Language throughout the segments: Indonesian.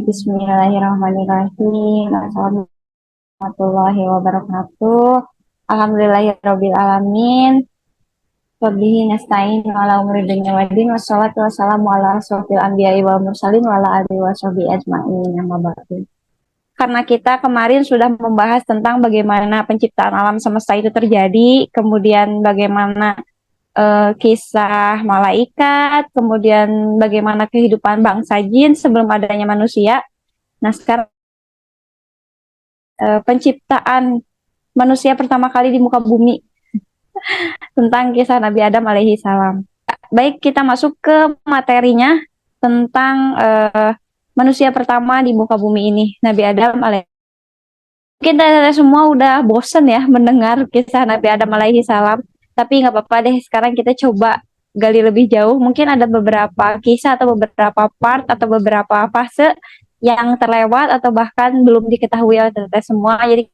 Bismillahirrahmanirrahim. Assalamualaikum warahmatullahi wabarakatuh. Alhamdulillahirabbil alamin. Wabihi nasta'in ala umuri dunya waddin wassalatu wassalamu ala asrofil anbiya'i wal mursalin wa ala alihi washabihi ajma'in. Amma ba'du. Karena kita kemarin sudah membahas tentang bagaimana penciptaan alam semesta itu terjadi, kemudian bagaimana kisah malaikat, kemudian bagaimana kehidupan bangsa jin sebelum adanya manusia. Nah, sekarang penciptaan manusia pertama kali di muka bumi tentang kisah Nabi Adam alaihi salam. Baik, kita masuk ke materinya tentang manusia pertama di muka bumi ini, Nabi Adam alaihi. Kita semua udah bosen ya mendengar kisah Nabi Adam alaihi salam, tapi nggak apa-apa deh, sekarang kita coba gali lebih jauh. Mungkin ada beberapa kisah atau beberapa part atau beberapa fase yang terlewat atau bahkan belum diketahui oleh kita semua. Jadi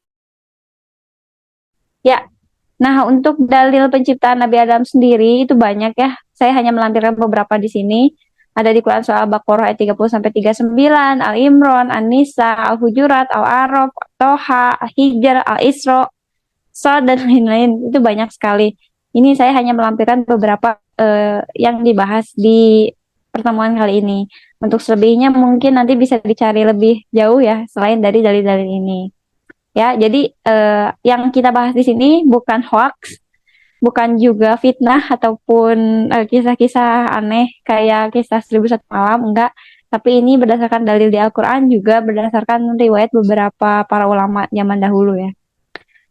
ya, nah untuk dalil penciptaan Nabi Adam sendiri itu banyak ya. Saya hanya melampirkan beberapa di sini. Ada di Quran surah Al-Baqarah ayat 30 sampai 39, Al-Imran, An-Nisa, Al-Hujurat, Al-A'raf, Toha, Al-Hijr, Al-Isra, Shad dan lain-lain. Itu banyak sekali. Ini saya hanya melampirkan beberapa yang dibahas di pertemuan kali ini. Untuk selebihnya mungkin nanti bisa dicari lebih jauh ya selain dari dalil-dalil ini. Ya, jadi yang kita bahas di sini bukan hoax, bukan juga fitnah ataupun kisah-kisah aneh kayak kisah 1001 malam, enggak. Tapi ini berdasarkan dalil di Al-Quran, juga berdasarkan riwayat beberapa para ulama zaman dahulu ya.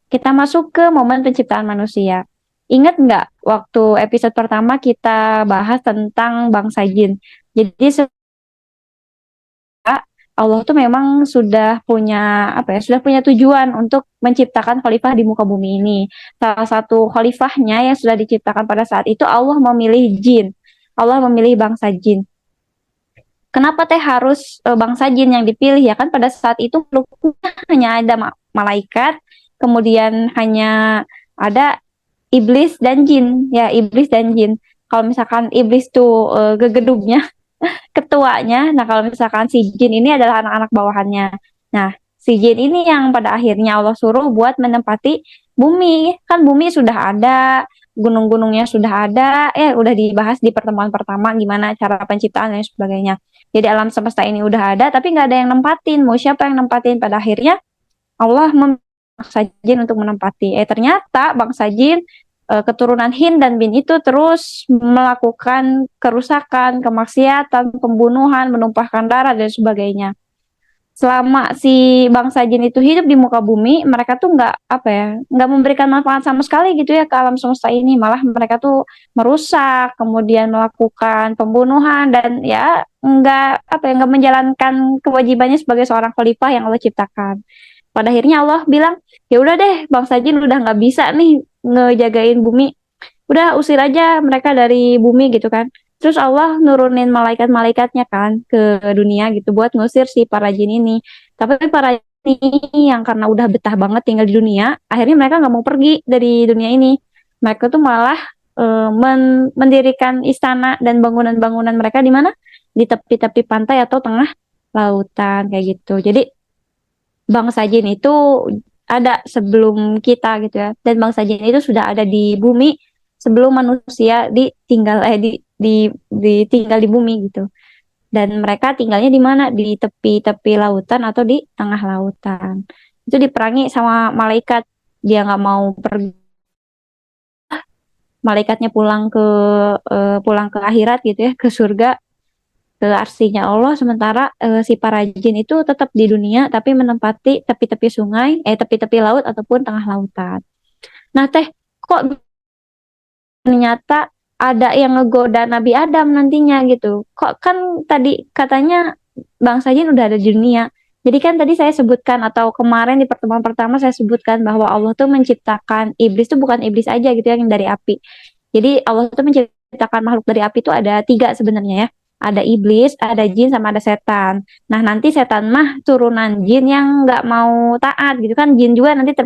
Kita masuk ke momen penciptaan manusia. Ingat nggak waktu episode pertama kita bahas tentang bangsa jin? Jadi Allah tuh memang sudah punya sudah punya tujuan untuk menciptakan khalifah di muka bumi ini. Salah satu khalifahnya yang sudah diciptakan pada saat itu Allah memilih jin. Allah memilih bangsa jin. Kenapa teh harus bangsa jin yang dipilih ya kan pada saat itu hanya ada malaikat, kemudian hanya ada iblis dan jin. Ya, iblis dan jin. Kalau misalkan iblis tuh gegedugnya ketuanya. Nah, kalau misalkan si jin ini adalah anak-anak bawahannya. Nah, si jin ini yang pada akhirnya Allah suruh buat menempati bumi. Kan bumi sudah ada, gunung-gunungnya sudah ada, udah dibahas di pertemuan pertama gimana cara penciptaan dan sebagainya. Jadi alam semesta ini udah ada, tapi nggak ada yang nempatin. Mau siapa yang nempatin? Pada akhirnya Allah memaksa jin untuk menempati. Ternyata bangsa jin keturunan Hind dan Bin itu terus melakukan kerusakan, kemaksiatan, pembunuhan, menumpahkan darah dan sebagainya. Selama si bangsa jin itu hidup di muka bumi, mereka tuh nggak memberikan manfaat sama sekali gitu ya ke alam semesta ini. Malah mereka tuh merusak, kemudian melakukan pembunuhan dan ya nggak menjalankan kewajibannya sebagai seorang khalifah yang Allah ciptakan. Pada akhirnya Allah bilang, ya udah deh, bangsa jin udah nggak bisa nih ngejagain bumi, udah usir aja mereka dari bumi gitu kan. Terus Allah nurunin malaikat-malaikatnya kan ke dunia gitu buat ngusir si para jin ini. Tapi para jin ini yang karena udah betah banget tinggal di dunia, akhirnya mereka nggak mau pergi dari dunia ini. Mereka tuh malah mendirikan istana dan bangunan-bangunan mereka di mana? Di tepi-tepi pantai atau tengah lautan kayak gitu. Jadi bangsa jin itu ada sebelum kita gitu ya, dan bangsa jin itu sudah ada di bumi sebelum manusia ditinggal di bumi gitu. Dan mereka tinggalnya di mana? Di tepi-tepi lautan atau di tengah lautan. Itu diperangi sama malaikat, dia nggak mau pergi, malaikatnya pulang ke akhirat gitu ya, ke surga, ke arsinya Allah, sementara si para jin itu tetap di dunia tapi menempati tepi-tepi sungai, tepi-tepi laut ataupun tengah lautan. Nah, teh kok ternyata ada yang ngegoda Nabi Adam nantinya gitu. Kok kan tadi katanya bangsa jin udah ada di dunia. Jadi kan tadi saya sebutkan atau kemarin di pertemuan pertama saya sebutkan bahwa Allah tuh menciptakan iblis tuh bukan iblis aja gitu yang dari api. Jadi Allah tuh menciptakan makhluk dari api tuh ada 3 sebenarnya ya. Ada iblis, ada jin, sama ada setan. Nah, nanti setan mah turunan jin yang nggak mau taat gitu kan. Jin juga nanti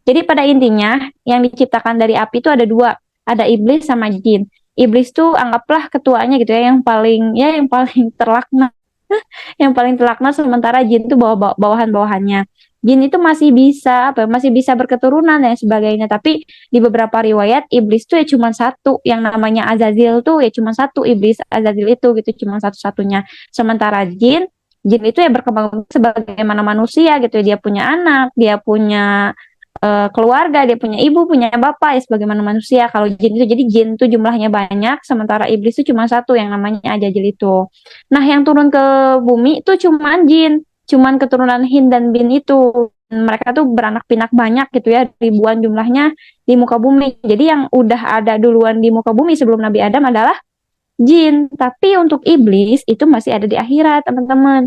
jadi pada intinya yang diciptakan dari api itu ada 2, ada iblis sama jin. Iblis tuh anggaplah ketuanya gitu ya, yang paling terlaknat. yang paling terlaknat, sementara jin itu bawahan-bawahannya. Jin itu masih bisa apa? Masih bisa berketurunan dan sebagainya. Tapi di beberapa riwayat iblis tuh ya cuma satu, yang namanya Azazil tuh ya cuma satu, iblis Azazil itu gitu, cuma satu-satunya. Sementara jin itu ya berkembang sebagaimana manusia gitu. Dia punya anak, dia punya keluarga, dia punya ibu, punya bapak ya sebagaimana manusia. Kalau jin itu, jadi jin itu jumlahnya banyak, sementara iblis itu cuma satu yang namanya Ajajil itu. Nah, yang turun ke bumi itu cuman jin, cuman keturunan Hin dan Bin itu. Mereka tuh beranak pinak banyak gitu ya, ribuan jumlahnya di muka bumi. Jadi yang udah ada duluan di muka bumi sebelum Nabi Adam adalah jin. Tapi untuk iblis itu masih ada di akhirat, teman-teman.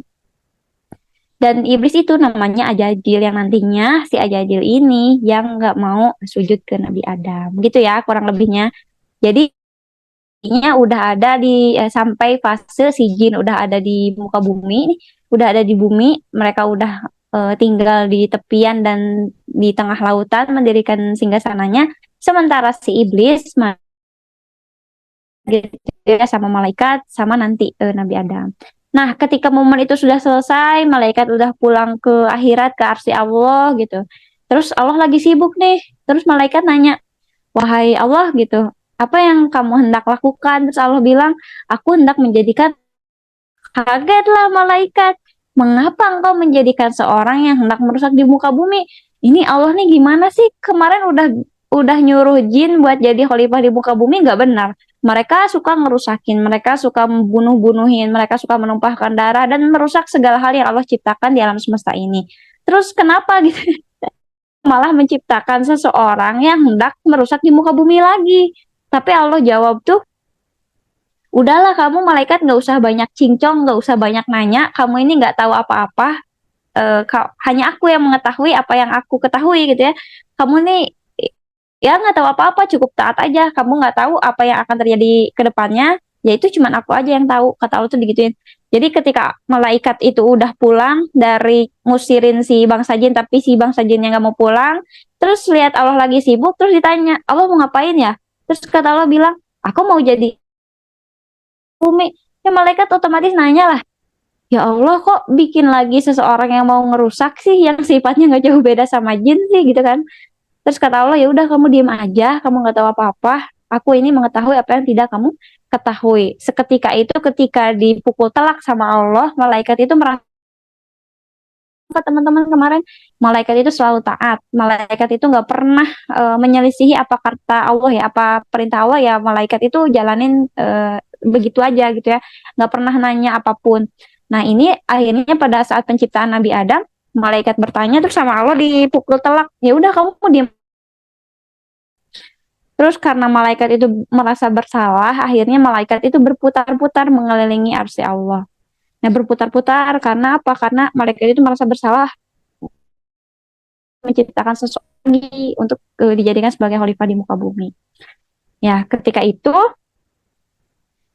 Dan iblis itu namanya Ajajil, yang nantinya si Ajajil ini yang nggak mau sujud ke Nabi Adam. Gitu ya kurang lebihnya. Jadi intinya udah ada di sampai fase si jin udah ada di muka bumi, udah ada di bumi, mereka udah tinggal di tepian dan di tengah lautan mendirikan singgasananya. Sementara si iblis gitu ya, sama malaikat sama nanti Nabi Adam. Nah, ketika momen itu sudah selesai, malaikat udah pulang ke akhirat, ke arsy Allah gitu. Terus Allah lagi sibuk nih. Terus malaikat nanya, "Wahai Allah," gitu, "apa yang kamu hendak lakukan?" Terus Allah bilang, "Aku hendak menjadikan." Kagetlah malaikat. "Mengapa engkau menjadikan seorang yang hendak merusak di muka bumi?" Ini Allah nih gimana sih? Kemarin udah nyuruh jin buat jadi khalifah di muka bumi, nggak benar. Mereka suka ngerusakin, mereka suka membunuh-bunuhin, mereka suka menumpahkan darah dan merusak segala hal yang Allah ciptakan di alam semesta ini. Terus kenapa gitu? Malah menciptakan seseorang yang hendak merusak di muka bumi lagi. Tapi Allah jawab tuh, "Udahlah kamu malaikat, nggak usah banyak cincong, nggak usah banyak nanya. Kamu ini nggak tahu apa-apa. Hanya aku yang mengetahui apa yang aku ketahui gitu ya. Kamu nih ya nggak tahu apa-apa, cukup taat aja. Kamu nggak tahu apa yang akan terjadi ke depannya. Ya itu cuman aku aja yang tahu." Kata Allah tuh digituin. Jadi ketika malaikat itu udah pulang dari ngusirin si bangsa jin, tapi si bangsa jin yang nggak mau pulang, terus lihat Allah lagi sibuk, terus ditanya, "Allah mau ngapain ya?" Terus kata Allah bilang, "Aku mau jadi bumi." Ya malaikat otomatis nanya lah, "Ya Allah, kok bikin lagi seseorang yang mau ngerusak sih, yang sifatnya nggak jauh beda sama jin sih," gitu kan. Terus kata Allah, "Ya udah kamu diem aja, kamu nggak tahu apa-apa. Aku ini mengetahui apa yang tidak kamu ketahui." Seketika itu, ketika dipukul telak sama Allah, malaikat itu merasa, teman-teman, kemarin malaikat itu selalu taat. Malaikat itu nggak pernah menyelisihi apa kata Allah ya, apa perintah Allah ya. Malaikat itu jalanin begitu aja gitu ya, nggak pernah nanya apapun. Nah ini akhirnya pada saat penciptaan Nabi Adam, malaikat bertanya terus sama Allah dipukul telak. "Ya udah kamu diam." Terus karena malaikat itu merasa bersalah, akhirnya malaikat itu berputar-putar mengelilingi arsy Allah. Nah, berputar-putar karena apa? Karena malaikat itu merasa bersalah menciptakan seseorang lagi untuk dijadikan sebagai khalifah di muka bumi. Ya, ketika itu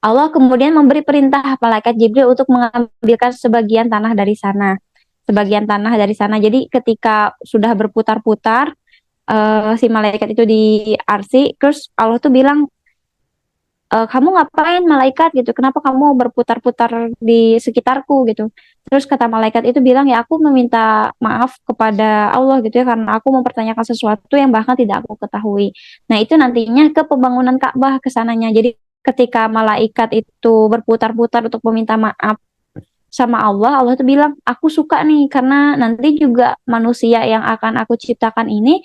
Allah kemudian memberi perintah malaikat Jibril untuk mengambilkan sebagian tanah dari sana. Sebagian tanah dari sana. Jadi ketika sudah berputar-putar si malaikat itu di arsy, terus Allah tuh bilang, "Kamu ngapain malaikat gitu? Kenapa kamu berputar-putar di sekitarku gitu?" Terus kata malaikat itu bilang, "Ya aku meminta maaf kepada Allah gitu ya, karena aku mempertanyakan sesuatu yang bahkan tidak aku ketahui." Nah itu nantinya ke pembangunan Ka'bah kesananya. Jadi ketika malaikat itu berputar-putar untuk meminta maaf sama Allah, Allah tuh bilang, "Aku suka nih karena nanti juga manusia yang akan aku ciptakan ini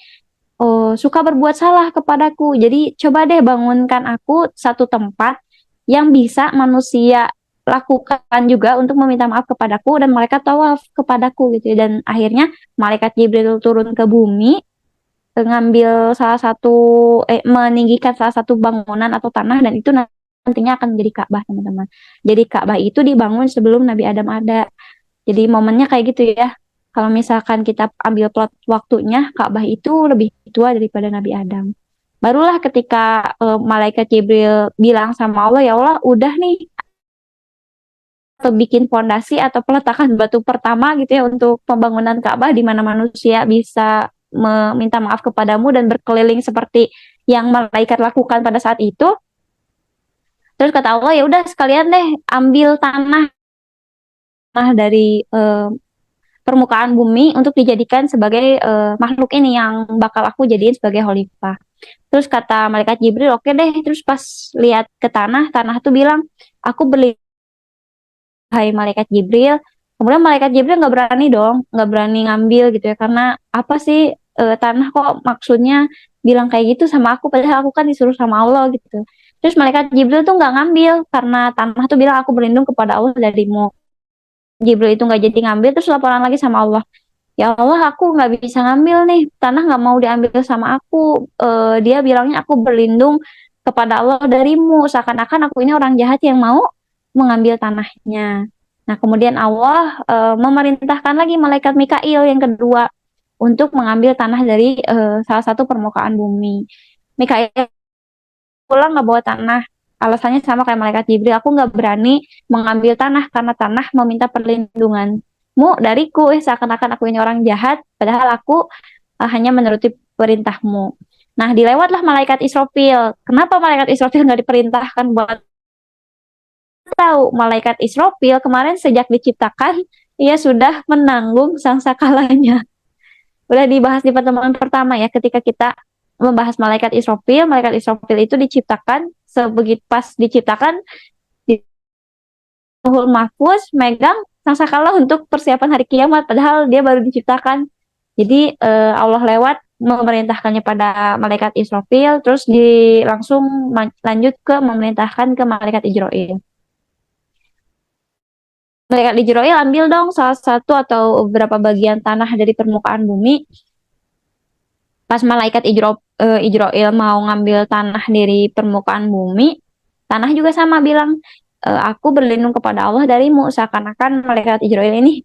suka berbuat salah kepadaku. Jadi coba deh bangunkan aku satu tempat yang bisa manusia lakukan juga untuk meminta maaf kepadaku dan mereka tawaf kepadaku," gitu ya. Dan akhirnya malaikat Jibril turun ke bumi, ngambil salah satu meninggikan salah satu bangunan atau tanah, dan itu nantinya akan menjadi Ka'bah, teman-teman. Jadi Ka'bah itu dibangun sebelum Nabi Adam ada. Jadi momennya kayak gitu ya. Kalau misalkan kita ambil plot waktunya, Ka'bah itu lebih tua daripada Nabi Adam. Barulah ketika malaikat Jibril bilang sama Allah, "Ya Allah, udah nih, atau bikin fondasi atau peletakan batu pertama gitu ya untuk pembangunan Ka'bah, di mana manusia bisa meminta maaf kepadamu dan berkeliling seperti yang malaikat lakukan pada saat itu." Terus kata Allah, "Ya udah sekalian deh ambil tanah tanah dari permukaan bumi untuk dijadikan sebagai makhluk ini yang bakal aku jadiin sebagai khalifah. Terus kata malaikat Jibril, oke deh. Terus pas lihat ke tanah, tanah tuh bilang, aku beli, hai malaikat Jibril. Kemudian malaikat Jibril nggak berani dong, nggak berani ngambil gitu ya, karena apa sih, tanah kok maksudnya bilang kayak gitu sama aku, padahal aku kan disuruh sama Allah gitu. Terus malaikat Jibril tuh nggak ngambil karena tanah tuh bilang aku berlindung kepada Allah darimu. Jibril itu nggak jadi ngambil, terus laporan lagi sama Allah. Ya Allah, aku nggak bisa ngambil nih, tanah nggak mau diambil sama aku. Dia bilangnya aku berlindung kepada Allah darimu, seakan-akan aku ini orang jahat yang mau mengambil tanahnya. Nah, kemudian Allah memerintahkan lagi malaikat Mikail yang kedua untuk mengambil tanah dari salah satu permukaan bumi. Mikail pulang nggak bawa tanah. Alasannya sama kayak malaikat Jibril, aku nggak berani mengambil tanah karena tanah meminta perlindunganmu dariku. Seakan-akan aku ini orang jahat, padahal aku hanya menuruti perintahmu. Nah, dilewatlah malaikat Israfil. Kenapa malaikat Israfil nggak diperintahkan buat tahu? Malaikat Israfil kemarin sejak diciptakan, ia sudah menanggung sangsakalanya. Udah dibahas di pertemuan pertama ya, ketika kita membahas malaikat Israfil itu diciptakan, sebegitu pas diciptakan di Lauhul Mahfuz megang sangkakala untuk persiapan hari kiamat, padahal dia baru diciptakan. Jadi Allah lewat memerintahkannya pada malaikat Israfil, terus langsung lanjut ke memerintahkan ke malaikat Ijroil. Malaikat Ijroil ambil dong salah satu atau beberapa bagian tanah dari permukaan bumi. Pas malaikat Ijroil mau ngambil tanah dari permukaan bumi, tanah juga sama bilang, aku berlindung kepada Allah darimu, seakan-akan malaikat Ijroil ini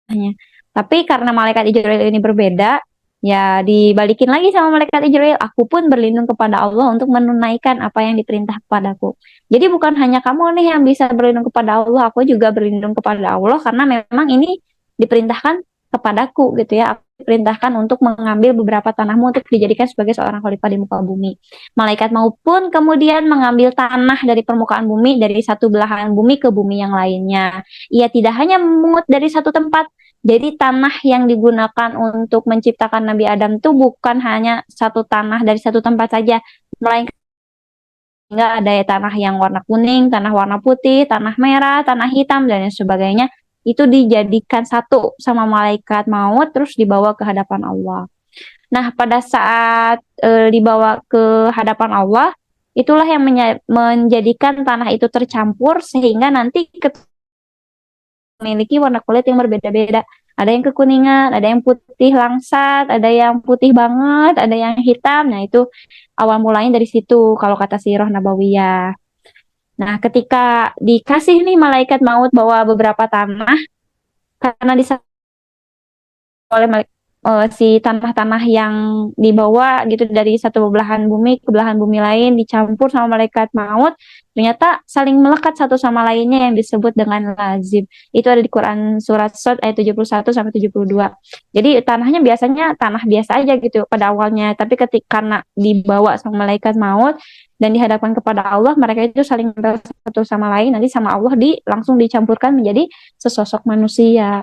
hanya. Tapi karena malaikat Ijroil ini berbeda, ya dibalikin lagi sama malaikat Ijroil, aku pun berlindung kepada Allah untuk menunaikan apa yang diperintah kepadaku. Jadi bukan hanya kamu nih yang bisa berlindung kepada Allah, aku juga berlindung kepada Allah karena memang ini diperintahkan kepadaku gitu ya. Aku diperintahkan untuk mengambil beberapa tanahmu untuk dijadikan sebagai seorang khalifah di muka bumi. Malaikat maupun kemudian mengambil tanah dari permukaan bumi, dari satu belahan bumi ke bumi yang lainnya. Ia tidak hanya memungut dari satu tempat, jadi tanah yang digunakan untuk menciptakan Nabi Adam itu bukan hanya satu tanah dari satu tempat saja, melainkan ada ya tanah yang warna kuning, tanah warna putih, tanah merah, tanah hitam, dan lain sebagainya. Itu dijadikan satu sama malaikat maut, terus dibawa ke hadapan Allah. Nah, pada saat dibawa ke hadapan Allah, itulah yang menjadikan tanah itu tercampur, sehingga nanti memiliki warna kulit yang berbeda-beda. Ada yang kekuningan, ada yang putih langsat, ada yang putih banget, ada yang hitam. Nah, itu awal mulanya dari situ kalau kata Sirah Nabawiyah. Nah, ketika dikasih nih malaikat maut bawa beberapa tanah, karena oleh si tanah-tanah yang dibawa gitu dari satu belahan bumi ke belahan bumi lain dicampur sama malaikat maut, ternyata saling melekat satu sama lainnya yang disebut dengan lazim. Itu ada di Quran surat Shad ayat 71 sampai 72. Jadi tanahnya biasanya tanah biasa aja gitu pada awalnya, tapi ketika karena dibawa sama malaikat maut dan dihadapkan kepada Allah, mereka itu saling satu sama lain, nanti sama Allah langsung dicampurkan menjadi sesosok manusia.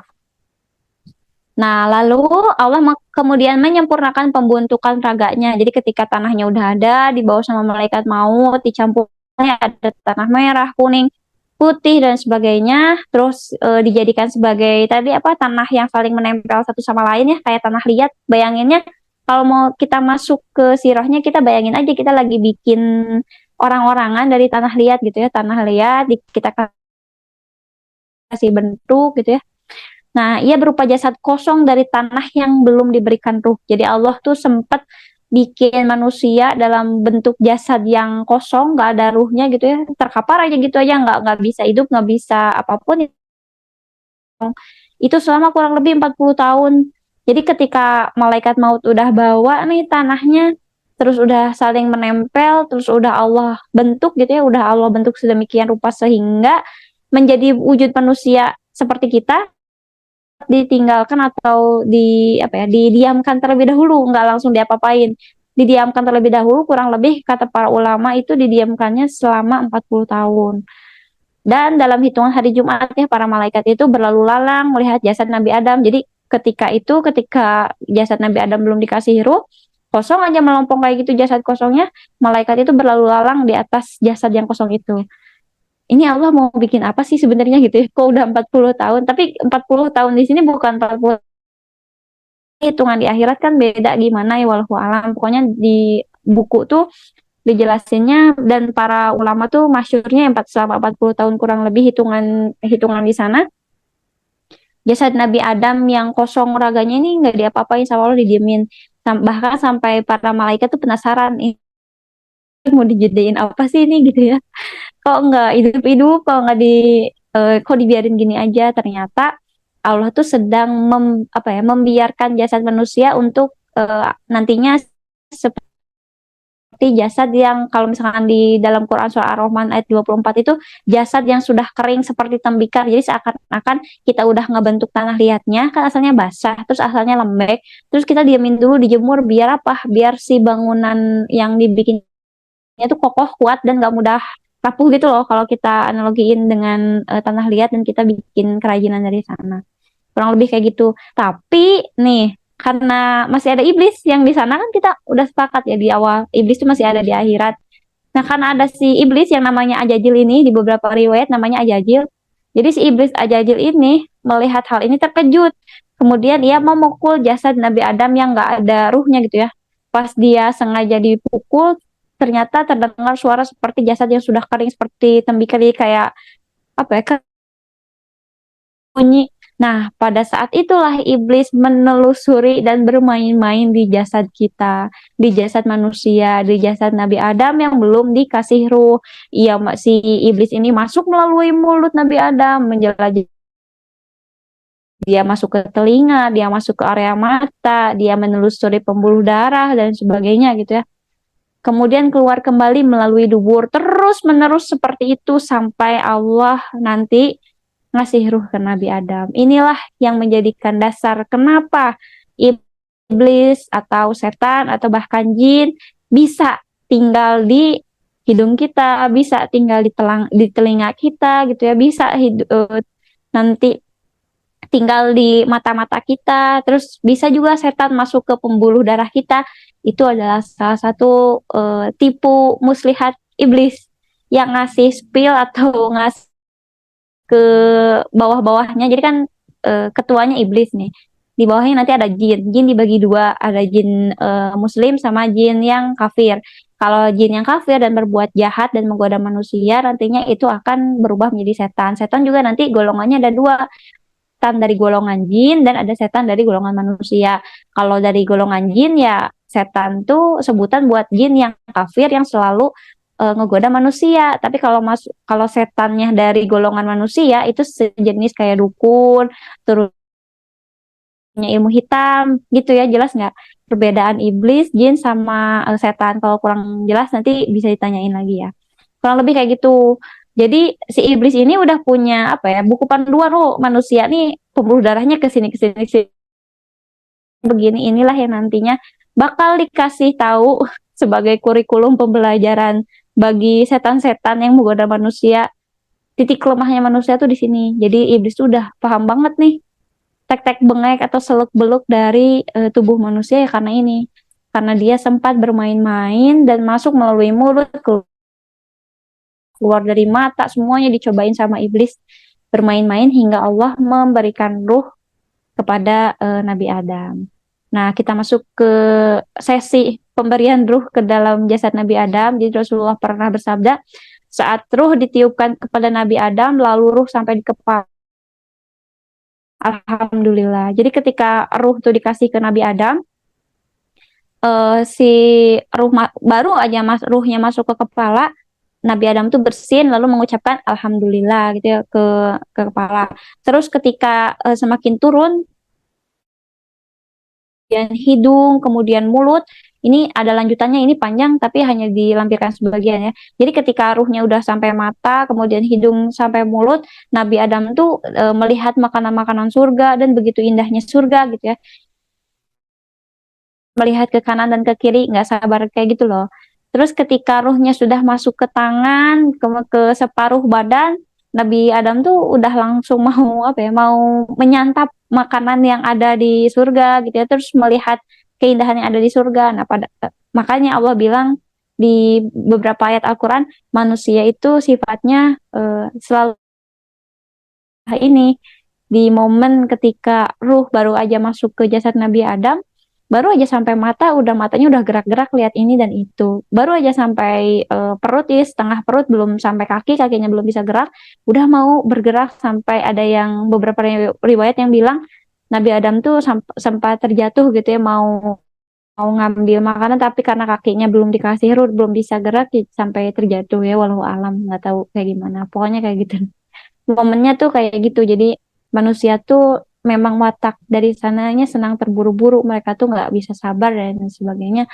Nah, lalu Allah kemudian menyempurnakan pembentukan raganya. Jadi ketika tanahnya udah ada, dibawa sama malaikat maut, dicampurnya ada tanah merah, kuning, putih dan sebagainya. Terus dijadikan sebagai tadi apa tanah yang saling menempel satu sama lain ya, kayak tanah liat. Bayanginnya kalau mau kita masuk ke sirahnya, kita bayangin aja kita lagi bikin orang-orangan dari tanah liat gitu ya, tanah liat kita kasih bentuk gitu ya. Nah, ia berupa jasad kosong dari tanah yang belum diberikan ruh. Jadi Allah tuh sempat bikin manusia dalam bentuk jasad yang kosong, nggak ada ruhnya gitu ya, terkapar aja gitu aja, nggak bisa hidup, nggak bisa apapun. Itu selama kurang lebih 40 tahun. Jadi ketika malaikat maut udah bawa nih tanahnya, terus udah saling menempel, terus udah Allah bentuk gitu ya, udah Allah bentuk sedemikian rupa sehingga menjadi wujud manusia seperti kita, ditinggalkan atau didiamkan terlebih dahulu, nggak langsung diapa-apain, didiamkan terlebih dahulu, kurang lebih kata para ulama itu didiamkannya selama 40 tahun. Dan dalam hitungan hari Jumat ya, para malaikat itu berlalu lalang melihat jasad Nabi Adam. Jadi ketika jasad Nabi Adam belum dikasih ruh, kosong aja melompong kayak gitu jasad kosongnya, malaikat itu berlalu lalang di atas jasad yang kosong itu. Ini Allah mau bikin apa sih sebenarnya gitu ya? Kok udah 40 tahun, tapi 40 tahun di sini bukan 40 hitungan di akhirat kan beda gimana ya, walau alam. Pokoknya di buku tuh dijelasinnya, dan para ulama tuh masyhurnya selama 40 tahun kurang lebih hitungan hitungan di sana, jasad Nabi Adam yang kosong raganya ini nggak diapa-apain sama Allah, didiemin. Bahkan sampai para malaikat tuh penasaran, ini mau dijadiin apa sih ini gitu ya, kok nggak hidup-hidup, kok dibiarin gini aja. Ternyata Allah tuh sedang membiarkan jasad manusia untuk nantinya seperti jasad yang kalau misalkan di dalam Quran surah Ar-Rahman ayat 24 itu, jasad yang sudah kering seperti tembikar. Jadi seakan-akan kita udah ngebentuk tanah liatnya, kan asalnya basah, terus asalnya lembek, terus kita diamin dulu dijemur biar apa? Biar si bangunan yang dibikinnya tuh kokoh, kuat, dan gak mudah rapuh gitu loh, kalau kita analogiin dengan tanah liat dan kita bikin kerajinan dari sana. Kurang lebih kayak gitu. Tapi nih, karena masih ada iblis yang di sana, kan kita udah sepakat ya di awal, iblis itu masih ada di akhirat. Nah, karena ada si iblis yang namanya Ajajil ini, di beberapa riwayat namanya Ajajil. Jadi si iblis Ajajil ini melihat hal ini terkejut. Kemudian ia memukul jasad Nabi Adam yang gak ada ruhnya gitu ya. Pas dia sengaja dipukul, ternyata terdengar suara seperti jasad yang sudah kering seperti tembikar, kayak apa ya, bunyi. Nah, pada saat itulah iblis menelusuri dan bermain-main di jasad kita, di jasad manusia, di jasad Nabi Adam yang belum dikasih ruh. Si iblis ini masuk melalui mulut Nabi Adam, menjelajah. Dia masuk ke telinga, dia masuk ke area mata, dia menelusuri pembuluh darah dan sebagainya gitu ya. Kemudian keluar kembali melalui dubur, terus menerus seperti itu sampai Allah nanti ngasih ruh ke Nabi Adam. Inilah yang menjadikan dasar kenapa iblis atau setan atau bahkan jin bisa tinggal di hidung kita, bisa tinggal di telinga kita gitu ya, bisa nanti tinggal di mata-mata kita, terus bisa juga setan masuk ke pembuluh darah kita. Itu adalah salah satu tipu muslihat iblis yang ngasih spill atau ngasih ke bawah-bawahnya. Jadi kan ketuanya iblis nih. Di bawahnya nanti ada jin. Jin dibagi dua, ada jin muslim sama jin yang kafir. Kalau jin yang kafir dan berbuat jahat dan menggoda manusia, nantinya itu akan berubah menjadi setan. Setan juga nanti golongannya ada dua, setan dari golongan jin dan ada setan dari golongan manusia. Kalau dari golongan jin ya setan tuh sebutan buat jin yang kafir yang selalu ngegoda manusia. Tapi kalau setannya dari golongan manusia itu sejenis kayak dukun, terus punya ilmu hitam gitu ya. Jelas nggak perbedaan iblis, jin sama setan? Kalau kurang jelas nanti bisa ditanyain lagi ya. Kurang lebih kayak gitu. Jadi si iblis ini udah punya apa ya, buku panduan, oh manusia nih pembuluh darahnya ke sini ke sini ke sini. Begini, inilah yang nantinya bakal dikasih tahu sebagai kurikulum pembelajaran bagi setan-setan yang menggoda manusia. Titik lemahnya manusia tuh di sini. Jadi iblis tuh udah paham banget nih tek-tek bengek atau seluk-beluk dari tubuh manusia ya, karena ini. Karena dia sempat bermain-main dan masuk melalui mulut, keluar dari mata, semuanya dicobain sama iblis, bermain-main hingga Allah memberikan ruh kepada Nabi Adam. Nah, kita masuk ke sesi pemberian ruh ke dalam jasad Nabi Adam. Jadi Rasulullah pernah bersabda, saat ruh ditiupkan kepada Nabi Adam, lalu ruh sampai di kepala. Alhamdulillah. Jadi ketika ruh itu dikasih ke Nabi Adam, si ruh baru aja ruhnya masuk ke kepala, Nabi Adam tuh bersin lalu mengucapkan alhamdulillah gitu ya ke kepala. Terus ketika semakin turun, kemudian hidung, kemudian mulut, ini ada lanjutannya, ini panjang tapi hanya dilampirkan sebagian ya. Jadi ketika ruhnya udah sampai mata, kemudian hidung sampai mulut, Nabi Adam tuh melihat makanan-makanan surga dan begitu indahnya surga gitu ya. Melihat ke kanan dan ke kiri, nggak sabar kayak gitu loh. Terus ketika ruhnya sudah masuk ke tangan, ke separuh badan, Nabi Adam tuh udah langsung mau apa ya, mau menyantap makanan yang ada di surga gitu ya, terus melihat keindahan yang ada di surga. Nah, makanya Allah bilang di beberapa ayat Al-Quran, manusia itu sifatnya selalu ini di momen ketika ruh baru aja masuk ke jasad Nabi Adam, baru aja sampai matanya udah gerak-gerak lihat ini dan itu. Baru aja sampai perut ya, setengah perut belum sampai kakinya belum bisa gerak, udah mau bergerak sampai ada yang beberapa riwayat yang bilang Nabi Adam tuh sempat terjatuh gitu ya, mau mau ngambil makanan tapi karena kakinya belum dikasih root, belum bisa gerak sampai terjatuh ya, walau alam nggak tahu kayak gimana. Pokoknya kayak gitu. Momennya tuh kayak gitu. Jadi manusia tuh memang watak dari sananya senang terburu-buru, mereka tuh nggak bisa sabar dan sebagainya.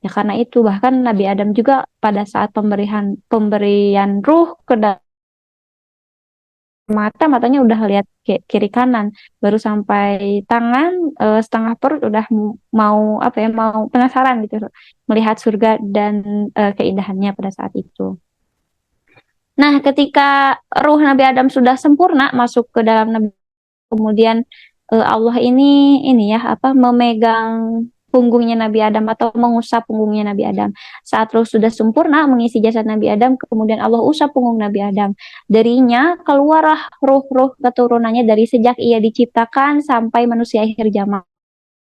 Ya karena itu bahkan Nabi Adam juga pada saat pemberian pemberian ruh ke matanya udah lihat kiri kanan, baru sampai tangan setengah perut udah mau apa ya, mau penasaran gitu melihat surga dan keindahannya pada saat itu. Nah, ketika ruh Nabi Adam sudah sempurna masuk ke dalam Nabi, kemudian Allah ini ya apa, memegang punggungnya Nabi Adam atau mengusap punggungnya Nabi Adam. Saat ruh sudah sempurna mengisi jasad Nabi Adam, kemudian Allah usap punggung Nabi Adam. Darinya keluarlah ruh-ruh keturunannya dari sejak ia diciptakan sampai manusia akhir zaman.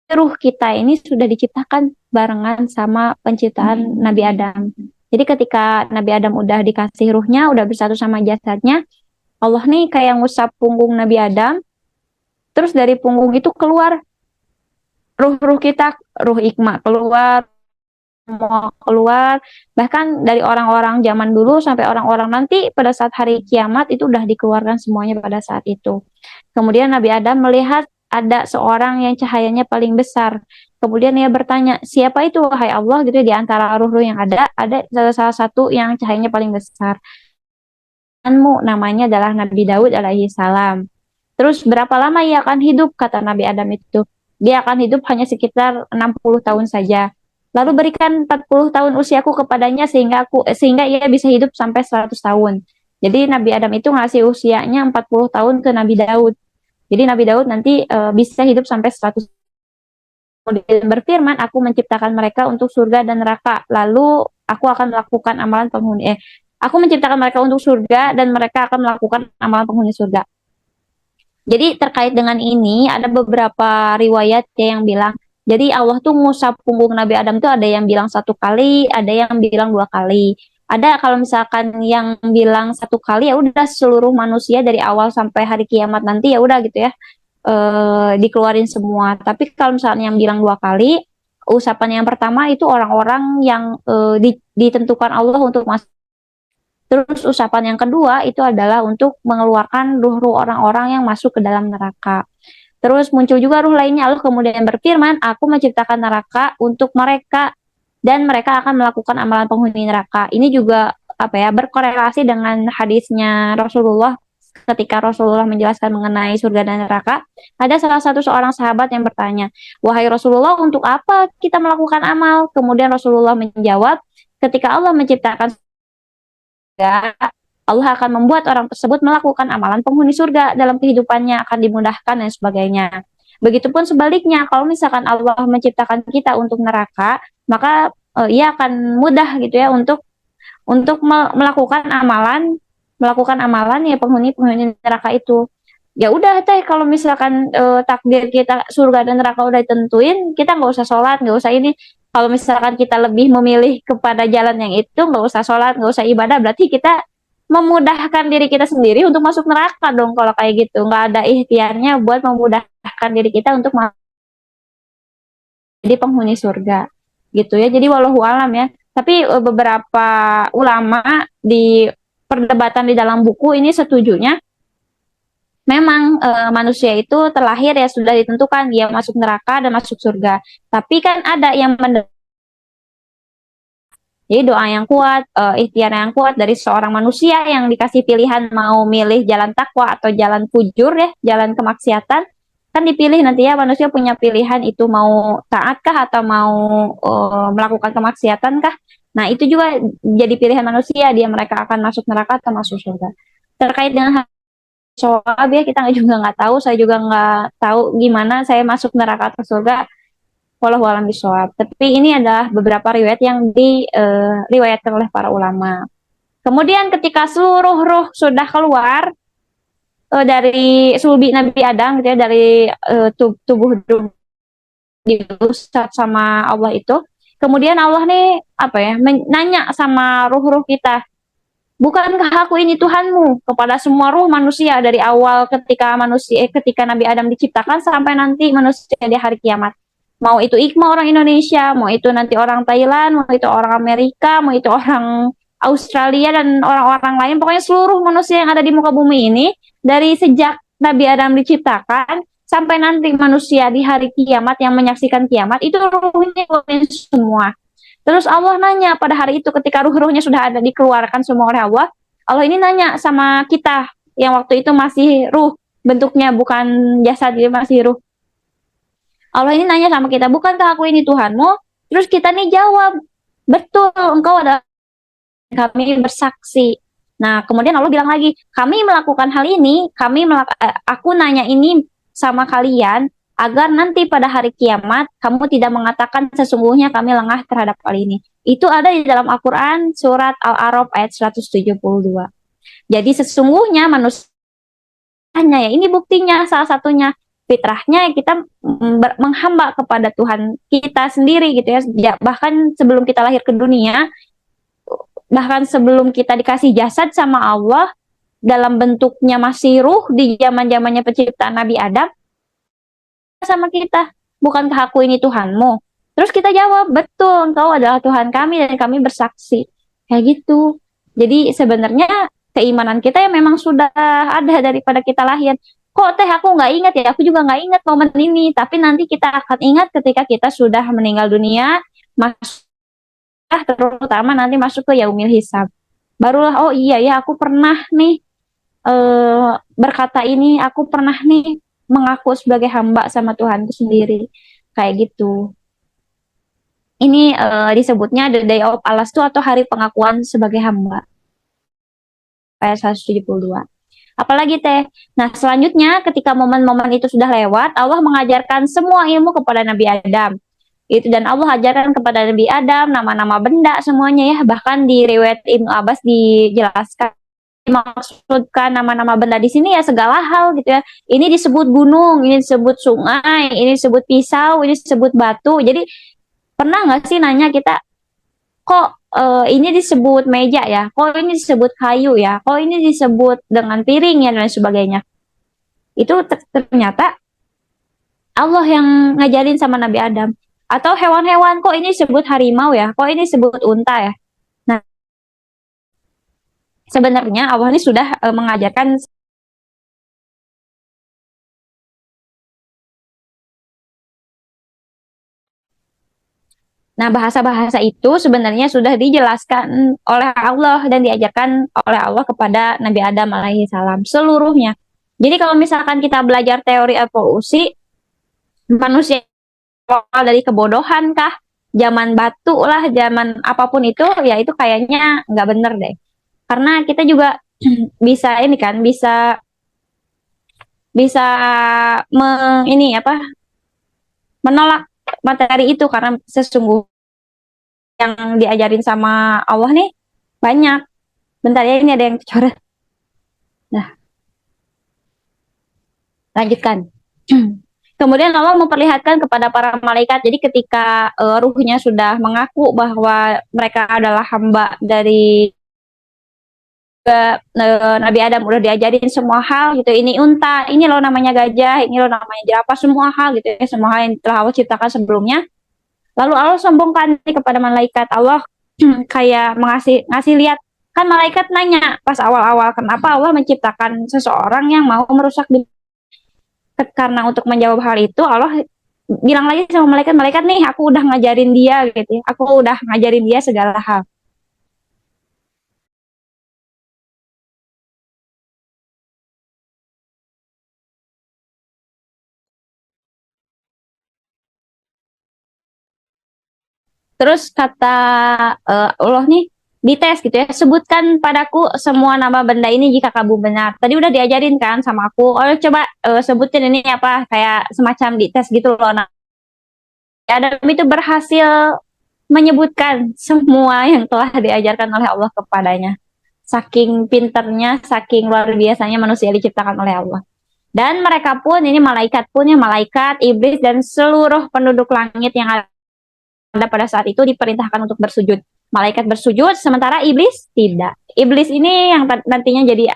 Ruh kita ini sudah diciptakan barengan sama penciptaan Nabi Adam. Jadi ketika Nabi Adam udah dikasih ruhnya, udah bersatu sama jasadnya, Allah nih kayak ngusap punggung Nabi Adam, terus dari punggung itu keluar ruh-ruh kita, ruh Ikma keluar, mau keluar. Bahkan dari orang-orang zaman dulu sampai orang-orang nanti pada saat hari kiamat itu udah dikeluarkan semuanya pada saat itu. Kemudian Nabi Adam melihat ada seorang yang cahayanya paling besar. Kemudian ia bertanya, siapa itu wahai Allah gitu ya, di antara ruh-ruh yang ada salah satu yang cahayanya paling besar. Namanya adalah Nabi Daud alaihi salam. Terus berapa lama ia akan hidup, kata Nabi Adam itu. Dia akan hidup hanya sekitar 60 tahun saja. Lalu berikan 40 tahun usiaku kepadanya sehingga ia bisa hidup sampai 100 tahun. Jadi Nabi Adam itu ngasih usianya 40 tahun ke Nabi Daud. Jadi Nabi Daud nanti bisa hidup sampai 100. Kemudian berfirman, aku menciptakan mereka untuk surga dan neraka. Lalu aku akan melakukan amalan penghuni. Aku menciptakan mereka untuk surga dan mereka akan melakukan amalan penghuni surga. Jadi terkait dengan ini ada beberapa riwayat yang bilang, jadi Allah tuh ngusap punggung Nabi Adam tuh ada yang bilang 1 kali, ada yang bilang 2 kali. Ada kalau misalkan yang bilang 1 kali ya udah seluruh manusia dari awal sampai hari kiamat nanti ya udah gitu ya, dikeluarin semua. Tapi kalau misalnya yang bilang 2 kali, usapan yang pertama itu orang-orang yang ditentukan Allah untuk masuk. Terus usapan yang kedua itu adalah untuk mengeluarkan ruh-ruh orang-orang yang masuk ke dalam neraka. Terus muncul juga ruh lainnya, Allah kemudian berfirman, aku menciptakan neraka untuk mereka dan mereka akan melakukan amalan penghuni neraka. Ini juga apa ya, berkorelasi dengan hadisnya Rasulullah ketika Rasulullah menjelaskan mengenai surga dan neraka. Ada salah satu seorang sahabat yang bertanya, wahai Rasulullah, untuk apa kita melakukan amal? Kemudian Rasulullah menjawab, ketika Allah menciptakan Allah akan membuat orang tersebut melakukan amalan penghuni surga dalam kehidupannya, akan dimudahkan dan sebagainya. Begitupun sebaliknya, kalau misalkan Allah menciptakan kita untuk neraka, maka ia akan mudah gitu ya untuk melakukan amalan ya penghuni neraka itu. Ya udah teh, kalau misalkan takdir kita surga dan neraka udah ditentuin, kita nggak usah sholat, nggak usah ini. Kalau misalkan kita lebih memilih kepada jalan yang itu, nggak usah sholat, nggak usah ibadah, berarti kita memudahkan diri kita sendiri untuk masuk neraka dong. Kalau kayak gitu nggak ada ikhtiarnya buat memudahkan diri kita untuk jadi penghuni surga gitu ya. Jadi wallahu alam ya. Tapi beberapa ulama di perdebatan di dalam buku ini setujunya memang manusia itu terlahir ya sudah ditentukan dia masuk neraka dan masuk surga. Tapi kan ada yang jadi doa yang kuat, ikhtiar yang kuat dari seorang manusia yang dikasih pilihan mau milih jalan takwa atau jalan fujur ya, jalan kemaksiatan, kan dipilih nanti ya, manusia punya pilihan itu mau taat kah atau mau melakukan kemaksiatan kah. Nah itu juga jadi pilihan manusia, mereka akan masuk neraka atau masuk surga. terkait dengan hal soal ya kita juga nggak tahu, saya juga nggak tahu gimana saya masuk neraka atau surga, wallahu a'lam bishawab. Tapi ini adalah beberapa riwayat yang diriwayatkan oleh para ulama. Kemudian ketika seluruh ruh sudah keluar dari sulbi Nabi Adam gitu ya, dari tubuh diusap sama Allah itu. Kemudian Allah nih apa ya nanya sama ruh-ruh kita, bukankah aku ini Tuhanmu kepada semua ruh manusia dari awal ketika Nabi Adam diciptakan sampai nanti manusia di hari kiamat. Mau itu Iqma orang Indonesia, mau itu nanti orang Thailand, mau itu orang Amerika, mau itu orang Australia dan orang-orang lain, pokoknya seluruh manusia yang ada di muka bumi ini dari sejak Nabi Adam diciptakan sampai nanti manusia di hari kiamat yang menyaksikan kiamat itu ruhnya semua. Terus Allah nanya pada hari itu ketika ruh-ruhnya sudah ada dikeluarkan semua oleh Allah, Allah ini nanya sama kita yang waktu itu masih ruh, bentuknya bukan jasad, dia masih ruh. Allah ini nanya sama kita, bukankah aku ini Tuhanmu? Terus kita nih jawab, betul, engkau adalah kami bersaksi. Nah, kemudian Allah bilang lagi, kami melakukan hal ini, aku nanya ini sama kalian agar nanti pada hari kiamat kamu tidak mengatakan sesungguhnya kami lengah terhadap hal ini. Itu ada di dalam Al-Quran surat Al-A'raf ayat 172. Jadi sesungguhnya manusia ya ini buktinya salah satunya fitrahnya kita menghamba kepada Tuhan kita sendiri gitu ya. Bahkan sebelum kita lahir ke dunia, bahkan sebelum kita dikasih jasad sama Allah dalam bentuknya masih ruh di zaman-zamannya penciptaan Nabi Adam sama kita, bukankah aku ini Tuhanmu? Terus kita jawab, betul, engkau adalah Tuhan kami dan kami bersaksi. Kayak gitu. Jadi sebenarnya keimanan kita yang memang sudah ada daripada kita lahir. Kok teh aku nggak ingat ya? Aku juga nggak ingat momen ini. Tapi nanti kita akan ingat ketika kita sudah meninggal dunia, masuk terutama nanti masuk ke yaumil hisab. Barulah oh iya ya aku pernah nih berkata ini, aku pernah nih mengaku sebagai hamba sama Tuhanku sendiri. Kayak gitu. Ini disebutnya the day of Alastu atau hari pengakuan sebagai hamba. Ayat 172. Apalagi teh. Nah, selanjutnya ketika momen-momen itu sudah lewat, Allah mengajarkan semua ilmu kepada Nabi Adam. Itu dan Allah ajarkan kepada Nabi Adam nama-nama benda semuanya ya. Bahkan di riwayat Ibnu Abbas dijelaskan dimaksudkan nama-nama benda di sini ya segala hal gitu ya. Ini disebut gunung, ini disebut sungai, ini disebut pisau, ini disebut batu. Jadi pernah nggak sih nanya kita, kok ini disebut meja ya, kok ini disebut kayu ya, kok ini disebut dengan piring ya dan sebagainya. Itu ternyata Allah yang ngajarin sama Nabi Adam. Atau hewan-hewan, kok ini disebut harimau ya, kok ini disebut unta ya. Nah, sebenarnya Allah ini sudah mengajarkan. Nah, bahasa-bahasa itu sebenarnya sudah dijelaskan oleh Allah dan diajarkan oleh Allah kepada Nabi Adam alaihi salam seluruhnya. Jadi kalau misalkan kita belajar teori evolusi, manusia awal dari kebodohan kah, zaman batu lah, zaman apapun itu, ya itu kayaknya nggak bener deh. Karena kita juga bisa ini kan, bisa bisa ini apa, menolak materi itu karena sesungguhnya yang diajarin sama Allah nih banyak. Bentar ya, ini ada yang coret. Nah, lanjutkan. Kemudian Allah memperlihatkan kepada para malaikat. Jadi ketika ruhnya sudah mengaku bahwa mereka adalah hamba dari Nabi Adam, udah diajarin semua hal gitu. Ini unta, ini loh namanya gajah, ini loh namanya jerapah, semua hal gitu ya. Semua hal yang telah Allah ciptakan sebelumnya. Lalu Allah sombongkan kepada malaikat. Allah kayak ngasih lihat, kan malaikat nanya pas awal-awal kenapa Allah menciptakan seseorang yang mau merusak dunia. Karena untuk menjawab hal itu Allah bilang lagi sama malaikat nih aku udah ngajarin dia gitu ya. Aku udah ngajarin dia segala hal. Terus kata Allah nih, dites gitu ya, sebutkan padaku semua nama benda ini jika kamu benar. Tadi udah diajarin kan sama aku, oh coba sebutin ini apa, kayak semacam dites gitu loh. Nah, Adam itu berhasil menyebutkan semua yang telah diajarkan oleh Allah kepadanya. Saking pinternya, saking luar biasanya manusia diciptakan oleh Allah. Dan mereka pun, ini malaikat pun ya, malaikat, iblis, dan seluruh penduduk langit yang ada pada saat itu diperintahkan untuk bersujud. Malaikat bersujud, sementara iblis tidak. Iblis ini yang nantinya jadi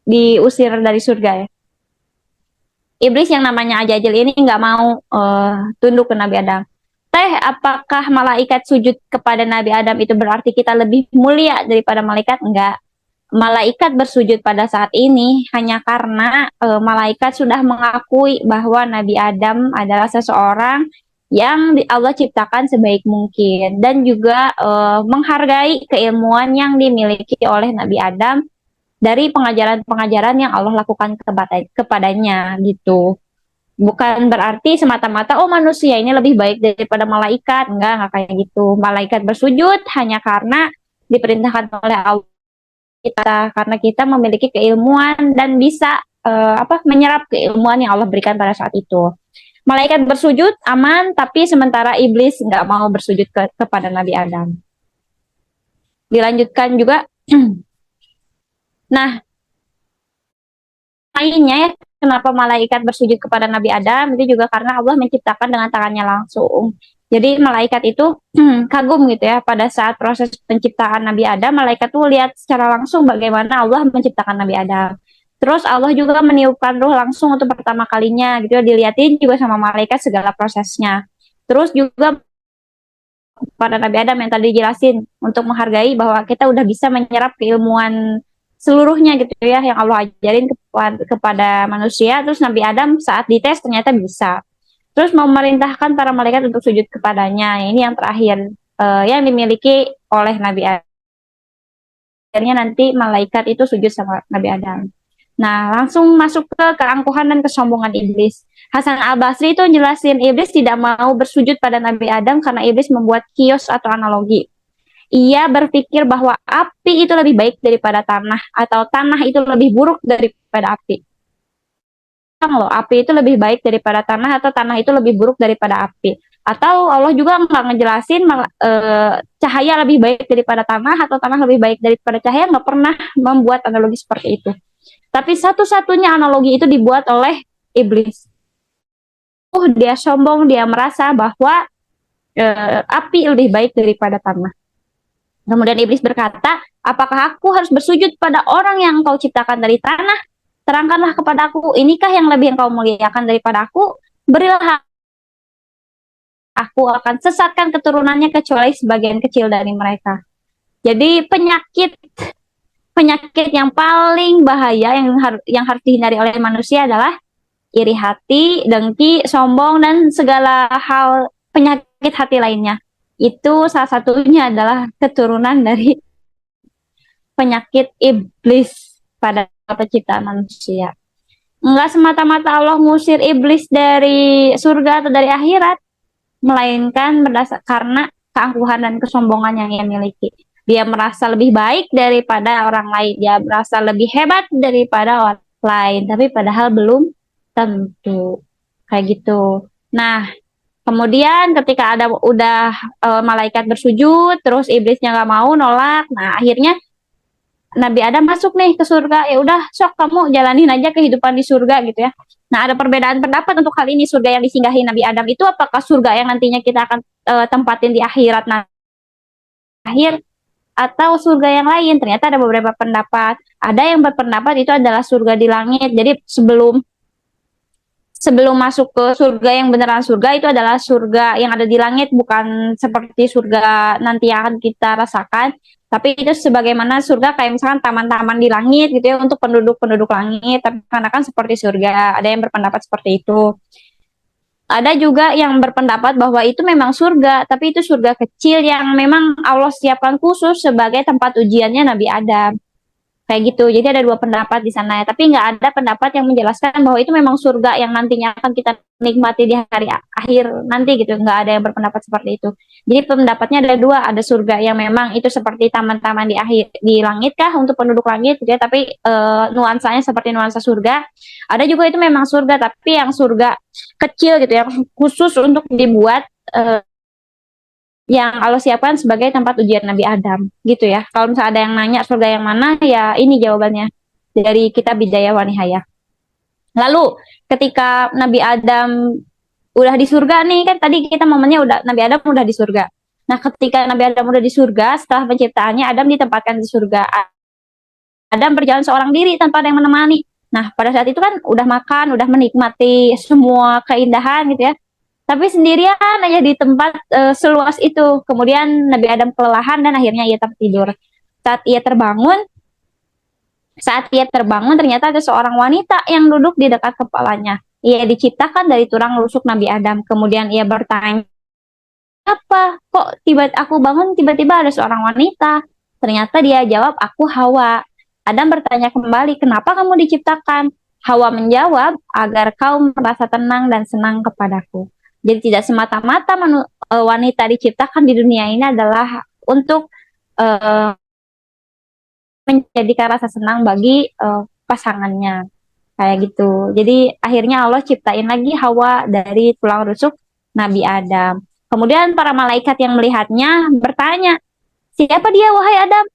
diusir dari surga ya. Iblis yang namanya Ajajil ini nggak mau tunduk ke Nabi Adam. Apakah malaikat sujud kepada Nabi Adam itu berarti kita lebih mulia daripada malaikat? Enggak. Malaikat bersujud pada saat ini hanya karena malaikat sudah mengakui bahwa Nabi Adam adalah seseorang yang Allah ciptakan sebaik mungkin, dan juga menghargai keilmuan yang dimiliki oleh Nabi Adam dari pengajaran-pengajaran yang Allah lakukan kepadanya gitu. Bukan berarti semata-mata oh manusia ini lebih baik daripada malaikat, enggak kayak gitu. Malaikat bersujud hanya karena diperintahkan oleh Allah kita, karena kita memiliki keilmuan dan bisa menyerap keilmuan yang Allah berikan pada saat itu. Malaikat bersujud aman, tapi sementara iblis nggak mau bersujud kepada Nabi Adam. Dilanjutkan juga. Nah, lainnya ya, kenapa malaikat bersujud kepada Nabi Adam itu juga karena Allah menciptakan dengan tangannya langsung. Jadi malaikat itu kagum gitu ya, pada saat proses penciptaan Nabi Adam, malaikat tuh lihat secara langsung bagaimana Allah menciptakan Nabi Adam. Terus Allah juga meniupkan ruh langsung untuk pertama kalinya gitu ya, dilihatin juga sama malaikat segala prosesnya. Terus juga pada Nabi Adam yang tadi dijelasin untuk menghargai bahwa kita udah bisa menyerap keilmuan seluruhnya gitu ya yang Allah ajarin kepada manusia. Terus Nabi Adam saat dites ternyata bisa. Terus memerintahkan para malaikat untuk sujud kepadanya. Ini yang terakhir yang dimiliki oleh Nabi Adam. Akhirnya nanti malaikat itu sujud sama Nabi Adam. Nah, langsung masuk ke keangkuhan dan kesombongan iblis. Hasan al-Basri itu jelasin iblis tidak mau bersujud pada Nabi Adam karena iblis membuat kios atau analogi. Ia berpikir bahwa api itu lebih baik daripada tanah, atau tanah itu lebih buruk daripada api. Loh, api itu lebih baik daripada tanah, atau tanah itu lebih buruk daripada api. Atau Allah juga nggak ngejelasin cahaya lebih baik daripada tanah, atau tanah lebih baik daripada cahaya, nggak pernah membuat analogi seperti itu. Tapi satu-satunya analogi itu dibuat oleh iblis. Dia sombong, dia merasa bahwa api lebih baik daripada tanah. Kemudian iblis berkata, apakah aku harus bersujud pada orang yang engkau ciptakan dari tanah? Terangkanlah kepada aku, inikah yang lebih engkau muliakan daripada aku? Berilah aku akan sesatkan keturunannya kecuali sebagian kecil dari mereka. Jadi penyakit yang paling bahaya yang harus dihindari oleh manusia adalah iri hati, dengki, sombong, dan segala hal penyakit hati lainnya. Itu salah satunya adalah keturunan dari penyakit iblis pada penciptaan manusia. Enggak semata-mata Allah ngusir iblis dari surga atau dari akhirat, melainkan karena keangkuhan dan kesombongan yang ia miliki. Dia merasa lebih baik daripada orang lain, dia merasa lebih hebat daripada orang lain, tapi padahal belum tentu. Kayak gitu. Nah, kemudian ketika udah malaikat bersujud, terus iblisnya nggak mau, nolak. Nah, akhirnya Nabi Adam masuk nih ke surga. Ya udah, sok kamu jalanin aja kehidupan di surga gitu ya. Nah, ada perbedaan pendapat untuk kali ini. Surga yang disinggahi Nabi Adam itu apakah surga yang nantinya kita akan tempatin di akhirat akhir, atau surga yang lain? Ternyata ada beberapa pendapat. Ada yang berpendapat itu adalah surga di langit. Jadi sebelum masuk ke surga yang beneran surga, itu adalah surga yang ada di langit, bukan seperti surga nanti yang akan kita rasakan, tapi itu sebagaimana surga kayak misalkan taman-taman di langit gitu ya untuk penduduk-penduduk langit, tapi karena kan seperti surga. Ada yang berpendapat seperti itu. Ada juga yang berpendapat bahwa itu memang surga, tapi itu surga kecil yang memang Allah siapkan khusus sebagai tempat ujiannya Nabi Adam. Kayak gitu. Jadi ada dua pendapat di sana ya. Tapi nggak ada pendapat yang menjelaskan bahwa itu memang surga yang nantinya akan kita nikmati di hari akhir nanti gitu. Nggak ada yang berpendapat seperti itu. Jadi pendapatnya ada dua. Ada surga yang memang itu seperti taman-taman di akhir di langit kah untuk penduduk langit gitu ya. Tapi nuansanya seperti nuansa surga. Ada juga itu memang surga tapi yang surga kecil gitu yang khusus untuk dibuat yang Allah siapkan sebagai tempat ujian Nabi Adam gitu ya. Kalau misalnya ada yang nanya surga yang mana, ya ini jawabannya dari kitab Bidayah wa Nihayah. Lalu ketika Nabi Adam udah di surga nih, kan tadi kita momennya udah Nabi Adam udah di surga. Nah, ketika Nabi Adam udah di surga, setelah penciptaannya Adam ditempatkan di surga. Adam berjalan seorang diri tanpa ada yang menemani. Nah, pada saat itu kan udah makan, udah menikmati semua keindahan gitu ya. Tapi sendirian aja di tempat seluas itu. Kemudian Nabi Adam kelelahan dan akhirnya ia tertidur. Saat ia terbangun, saat ia terbangun ternyata ada seorang wanita yang duduk di dekat kepalanya. Ia diciptakan dari tulang rusuk Nabi Adam. Kemudian ia bertanya, apa? Kok aku bangun tiba-tiba ada seorang wanita? Ternyata dia jawab, aku Hawa. Adam bertanya kembali, kenapa kamu diciptakan? Hawa menjawab, agar kau merasa tenang dan senang kepadaku. Jadi tidak semata-mata wanita diciptakan di dunia ini adalah untuk uh, menjadikan rasa senang bagi pasangannya. Kayak gitu. Jadi akhirnya Allah ciptain lagi Hawa dari tulang rusuk Nabi Adam. Kemudian para malaikat yang melihatnya bertanya, siapa dia wahai Adam?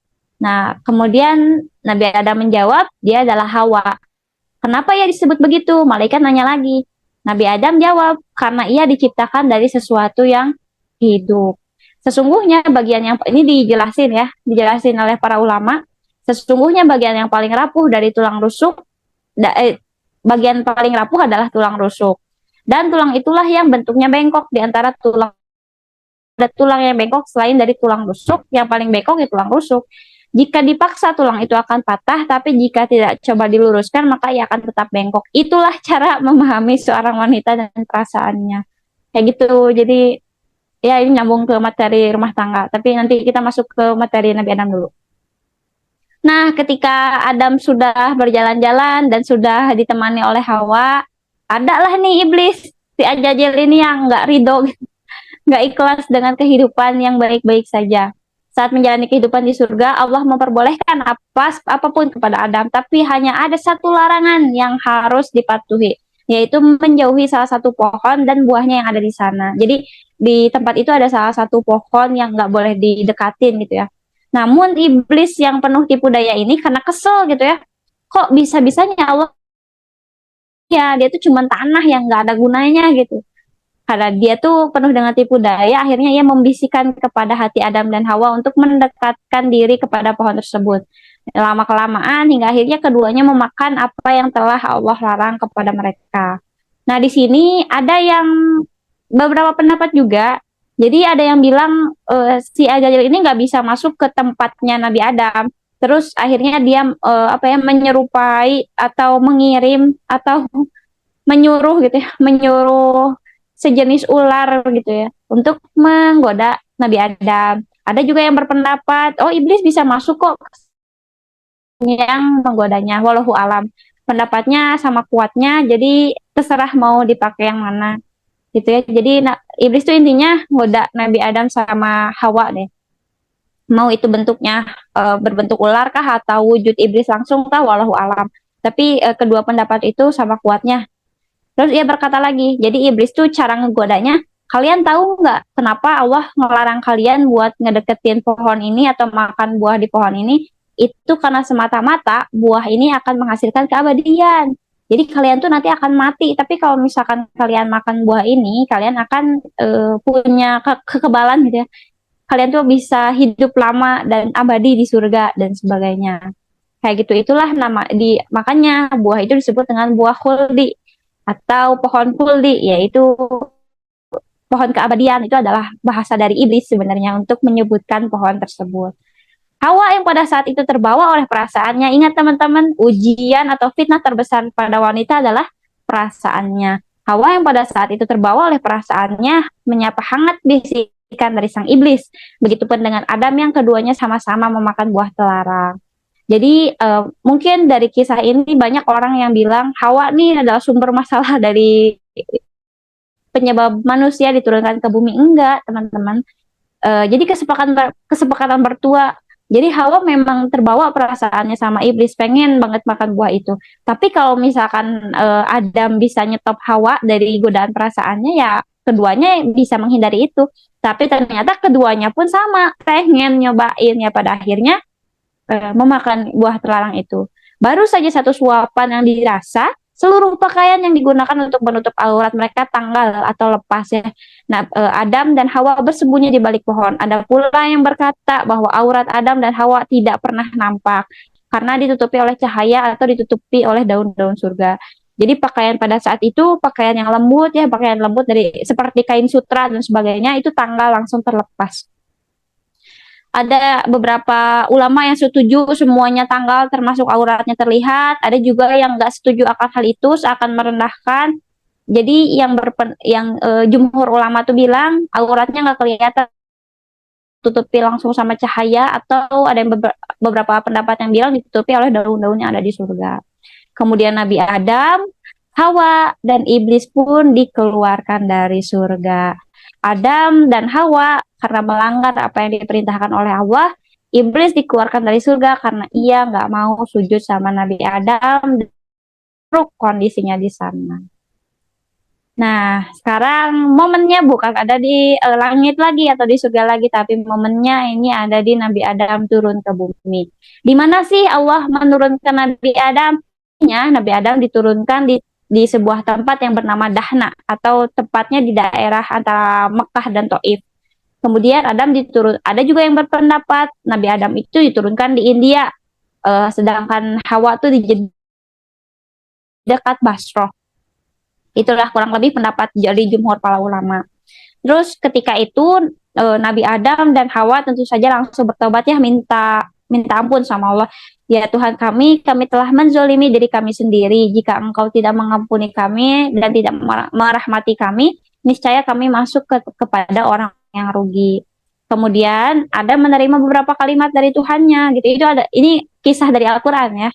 Nah, kemudian Nabi Adam menjawab, dia adalah Hawa. Kenapa ia disebut begitu? Malaikat nanya lagi. Nabi Adam jawab, karena ia diciptakan dari sesuatu yang hidup. Sesungguhnya bagian yang ini dijelasin oleh para ulama. Sesungguhnya bagian yang paling rapuh dari tulang rusuk, bagian paling rapuh adalah tulang rusuk. Dan tulang itulah yang bentuknya bengkok di antara tulang. Ada tulang yang bengkok selain dari tulang rusuk, yang paling bengkok itu tulang rusuk. Jika dipaksa tulang itu akan patah, tapi jika tidak coba diluruskan maka ia akan tetap bengkok. Itulah cara memahami seorang wanita dan perasaannya. Kayak gitu. Jadi ya ini nyambung ke materi rumah tangga. Tapi nanti kita masuk ke materi Nabi Adam dulu. Nah, ketika Adam sudah berjalan-jalan dan sudah ditemani oleh Hawa, adalah nih iblis si Ajajil ini yang nggak ridho, nggak ikhlas dengan kehidupan yang baik-baik saja. Saat menjalani kehidupan di surga, Allah memperbolehkan apapun kepada Adam, tapi hanya ada satu larangan yang harus dipatuhi, yaitu menjauhi salah satu pohon dan buahnya yang ada di sana. Jadi di tempat itu ada salah satu pohon yang nggak boleh didekatin gitu ya. Namun iblis yang penuh tipu daya ini karena kesel gitu ya, kok bisa-bisanya Allah ya dia tuh cuma tanah yang nggak ada gunanya gitu. Karena dia tuh penuh dengan tipu daya, akhirnya ia membisikkan kepada hati Adam dan Hawa untuk mendekatkan diri kepada pohon tersebut. Lama-kelamaan hingga akhirnya keduanya memakan apa yang telah Allah larang kepada mereka. Nah, di sini ada yang beberapa pendapat juga. Jadi ada yang bilang si Ajajil ini nggak bisa masuk ke tempatnya Nabi Adam. Terus akhirnya dia menyerupai atau mengirim atau menyuruh gitu ya, menyuruh sejenis ular gitu ya untuk menggoda Nabi Adam. Ada juga yang berpendapat, oh iblis bisa masuk kok yang menggodanya. Wallahu alam. Pendapatnya sama kuatnya, jadi terserah mau dipakai yang mana gitu ya. Jadi iblis itu intinya ngoda Nabi Adam sama Hawa deh. Mau itu bentuknya berbentuk ular kah atau wujud iblis langsung kah, wallahu alam. Tapi kedua pendapat itu sama kuatnya. Terus ia berkata lagi, jadi iblis tuh cara ngegodanya, kalian tahu nggak kenapa Allah ngelarang kalian buat ngedeketin pohon ini atau makan buah di pohon ini? Itu karena semata-mata buah ini akan menghasilkan keabadian. Jadi kalian tuh nanti akan mati, tapi kalau misalkan kalian makan buah ini, kalian akan punya kekebalan gitu ya. Kalian tuh bisa hidup lama dan abadi di surga dan sebagainya. Kayak gitu, itulah makanya buah itu disebut dengan buah khuldi atau pohon khuldi, yaitu pohon keabadian. Itu adalah bahasa dari iblis sebenarnya untuk menyebutkan pohon tersebut. Hawa yang pada saat itu terbawa oleh perasaannya, ingat teman-teman, ujian atau fitnah terbesar pada wanita adalah perasaannya. Hawa yang pada saat itu terbawa oleh perasaannya menyapa hangat bisikan dari sang iblis. Begitupun dengan Adam yang keduanya sama-sama memakan buah terlarang. Jadi mungkin dari kisah ini banyak orang yang bilang Hawa nih adalah sumber masalah dari penyebab manusia diturunkan ke bumi. Enggak, teman-teman. Jadi kesepakatan bertua. Jadi Hawa memang terbawa perasaannya sama iblis, pengen banget makan buah itu. Tapi kalau misalkan Adam bisa nyetop Hawa dari godaan perasaannya, ya keduanya bisa menghindari itu. Tapi ternyata keduanya pun sama, pengen nyobain, ya pada akhirnya memakan buah terlarang itu. Baru saja satu suapan yang dirasa, seluruh pakaian yang digunakan untuk menutup aurat mereka tanggal atau lepas ya. Nah, Adam dan Hawa bersembunyi di balik pohon. Ada pula yang berkata bahwa aurat Adam dan Hawa tidak pernah nampak karena ditutupi oleh cahaya atau ditutupi oleh daun-daun surga. Jadi pakaian pada saat itu pakaian yang lembut ya, pakaian lembut dari seperti kain sutra dan sebagainya itu tanggal langsung terlepas. Ada beberapa ulama yang setuju semuanya tanggal termasuk auratnya terlihat, ada juga yang nggak setuju akan hal itu seakan merendahkan. Jadi jumhur ulama tuh bilang auratnya nggak kelihatan, tutupi langsung sama cahaya, atau ada yang beberapa pendapat yang bilang ditutupi oleh daun-daun yang ada di surga. Kemudian Nabi Adam, Hawa, dan iblis pun dikeluarkan dari surga. Adam dan Hawa karena melanggar apa yang diperintahkan oleh Allah, iblis dikeluarkan dari surga karena ia nggak mau sujud sama Nabi Adam. Kondisinya di sana. Nah, sekarang momennya bukan ada di langit lagi atau di surga lagi, tapi momennya ini ada di Nabi Adam turun ke bumi. Di mana sih Allah menurunkan Nabi Adam? Nabi Adam diturunkan di sebuah tempat yang bernama Dahna, atau tepatnya di daerah antara Mekah dan Taif. Kemudian ada juga yang berpendapat Nabi Adam itu diturunkan di India, sedangkan Hawa itu di dekat Basrah. Itulah kurang lebih pendapat dari jumhur para ulama. Terus ketika itu Nabi Adam dan Hawa tentu saja langsung bertobat ya, minta ampun sama Allah. Ya Tuhan kami telah menzolimi diri kami sendiri. Jika Engkau tidak mengampuni kami dan tidak merahmati kami, niscaya kami masuk kepada orang yang rugi. Kemudian ada menerima beberapa kalimat dari Tuhannya gitu. Ini kisah dari Al-Qur'an ya.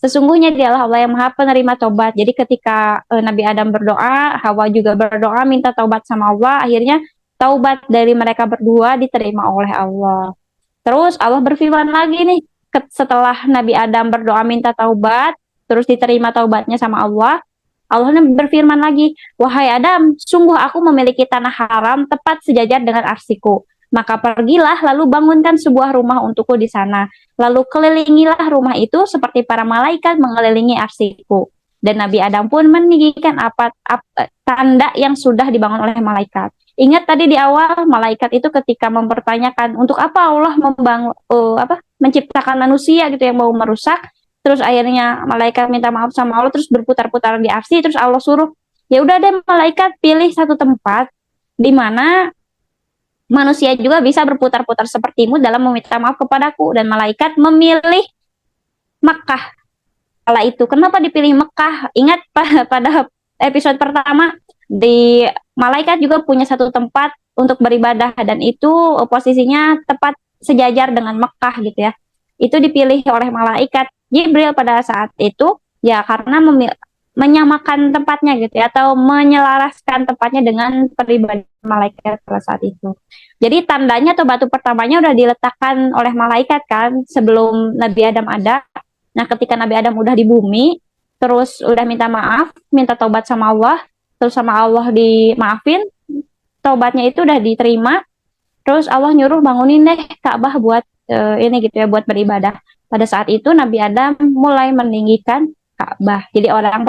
Sesungguhnya dialah Allah yang maha penerima taubat. Jadi ketika Nabi Adam berdoa, Hawa juga berdoa minta taubat sama Allah. Akhirnya taubat dari mereka berdua diterima oleh Allah. Terus Allah berfirman lagi nih, setelah Nabi Adam berdoa minta taubat, terus diterima taubatnya sama Allah. Allah berfirman lagi, wahai Adam, sungguh aku memiliki tanah haram tepat sejajar dengan arsiku. Maka pergilah lalu bangunkan sebuah rumah untukku di sana. Lalu kelilingilah rumah itu seperti para malaikat mengelilingi arsiku. Dan Nabi Adam pun meninggikan tanda yang sudah dibangun oleh malaikat. Ingat tadi di awal malaikat itu ketika mempertanyakan untuk apa Allah menciptakan manusia gitu yang mau merusak. Terus akhirnya malaikat minta maaf sama Allah, terus berputar-putar di arsi, terus Allah suruh, ya udah deh malaikat pilih satu tempat di mana manusia juga bisa berputar-putar sepertimu dalam meminta maaf kepadaku. Dan malaikat memilih Mekah. Kala itu, kenapa dipilih Mekah? Ingat pada episode pertama, di malaikat juga punya satu tempat untuk beribadah, dan itu posisinya tepat sejajar dengan Mekah gitu ya. Itu dipilih oleh malaikat Jibril pada saat itu, ya karena menyamakan tempatnya gitu ya, atau menyelaraskan tempatnya dengan pribadi malaikat pada saat itu. Jadi tandanya atau batu pertamanya udah diletakkan oleh malaikat kan sebelum Nabi Adam ada. Nah ketika Nabi Adam udah di bumi, terus udah minta maaf, minta taubat sama Allah, terus sama Allah dimaafin, taubatnya itu udah diterima, terus Allah nyuruh bangunin deh Ka'bah buat ini gitu ya, buat beribadah. Pada saat itu Nabi Adam mulai meninggikan Ka'bah. Jadi orang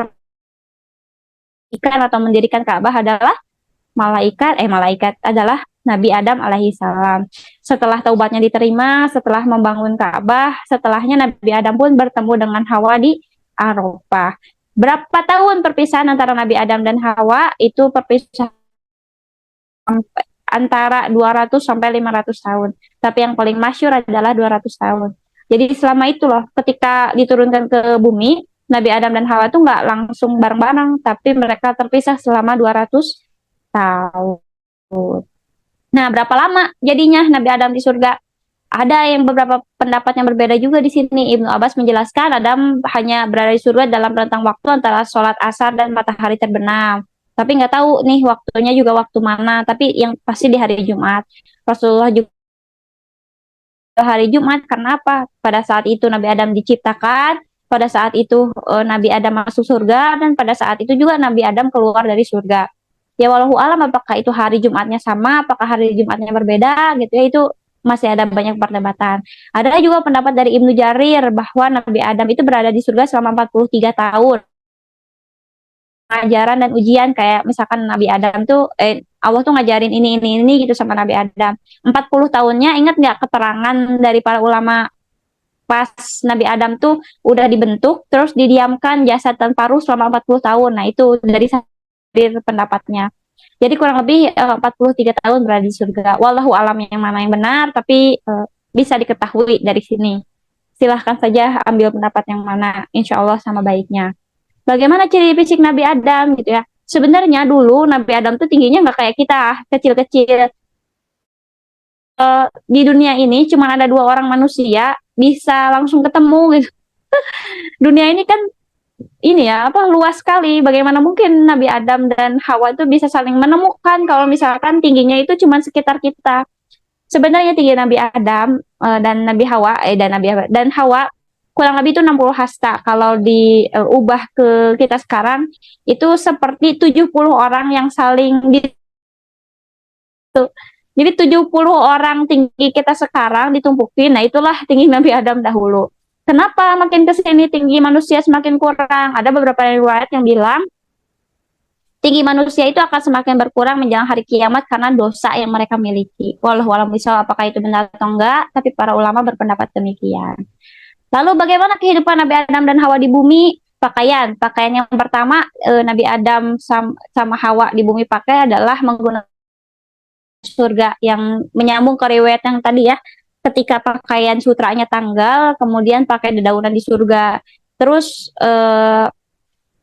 atau mendirikan Ka'bah adalah malaikat adalah Nabi Adam alaihi salam. Setelah taubatnya diterima, setelah membangun Ka'bah, setelahnya Nabi Adam pun bertemu dengan Hawa di Arafah. Berapa tahun perpisahan antara Nabi Adam dan Hawa? Itu perpisahan antara 200 sampai 500 tahun. Tapi yang paling masyhur adalah 200 tahun. Jadi selama itu loh, ketika diturunkan ke bumi, Nabi Adam dan Hawa itu nggak langsung bareng-bareng, tapi mereka terpisah selama 200 tahun. Nah, berapa lama jadinya Nabi Adam di surga? Ada yang beberapa pendapat yang berbeda juga di sini. Ibnu Abbas menjelaskan Adam hanya berada di surga dalam rentang waktu antara sholat asar dan matahari terbenam. Tapi nggak tahu nih waktunya juga waktu mana. Tapi yang pasti di hari Jumat. Rasulullah juga hari Jumat karena apa? Pada saat itu Nabi Adam diciptakan, pada saat itu Nabi Adam masuk surga, dan pada saat itu juga Nabi Adam keluar dari surga. Ya walau alam apakah itu hari Jumatnya sama, apakah hari Jumatnya berbeda gitu ya, itu masih ada banyak perdebatan. Ada juga pendapat dari Ibnu Jarir bahwa Nabi Adam itu berada di surga selama 43 tahun. Ajaran dan ujian kayak misalkan Nabi Adam tuh Allah tuh ngajarin ini gitu sama Nabi Adam. 40 tahunnya ingat nggak keterangan dari para ulama pas Nabi Adam tuh udah dibentuk terus didiamkan jasad tanpa ruh selama 40 tahun. Nah, itu dari pendapatnya. Jadi kurang lebih 43 tahun berada di surga. Wallahu alam yang mana yang benar, tapi bisa diketahui dari sini. Silahkan saja ambil pendapat yang mana, insya Allah sama baiknya. Bagaimana ciri fisik Nabi Adam gitu ya? Sebenarnya dulu Nabi Adam tuh tingginya nggak kayak kita, kecil-kecil. Di dunia ini cuma ada dua orang manusia bisa langsung ketemu gitu. Dunia ini kan ini ya apa luas sekali. Bagaimana mungkin Nabi Adam dan Hawa itu bisa saling menemukan kalau misalkan tingginya itu cuma sekitar kita. Sebenarnya tinggi Nabi Adam dan Nabi Hawa dan Hawa kurang lebih itu 60 hasta. Kalau diubah ke kita sekarang itu seperti 70 orang yang saling di jadi 70 orang tinggi kita sekarang ditumpukin. Nah, itulah tinggi Nabi Adam dahulu. Kenapa makin ke sini tinggi manusia semakin kurang? Ada beberapa riwayat yang bilang tinggi manusia itu akan semakin berkurang menjelang hari kiamat karena dosa yang mereka miliki. Walau misal apakah itu benar atau enggak, tapi para ulama berpendapat demikian. Lalu bagaimana kehidupan Nabi Adam dan Hawa di bumi? Pakaian yang pertama Nabi Adam sama Hawa di bumi pakai adalah menggunakan surga yang menyambung ke riwayat yang tadi ya. Ketika pakaian sutranya tanggal, kemudian pakai dedaunan di surga. Terus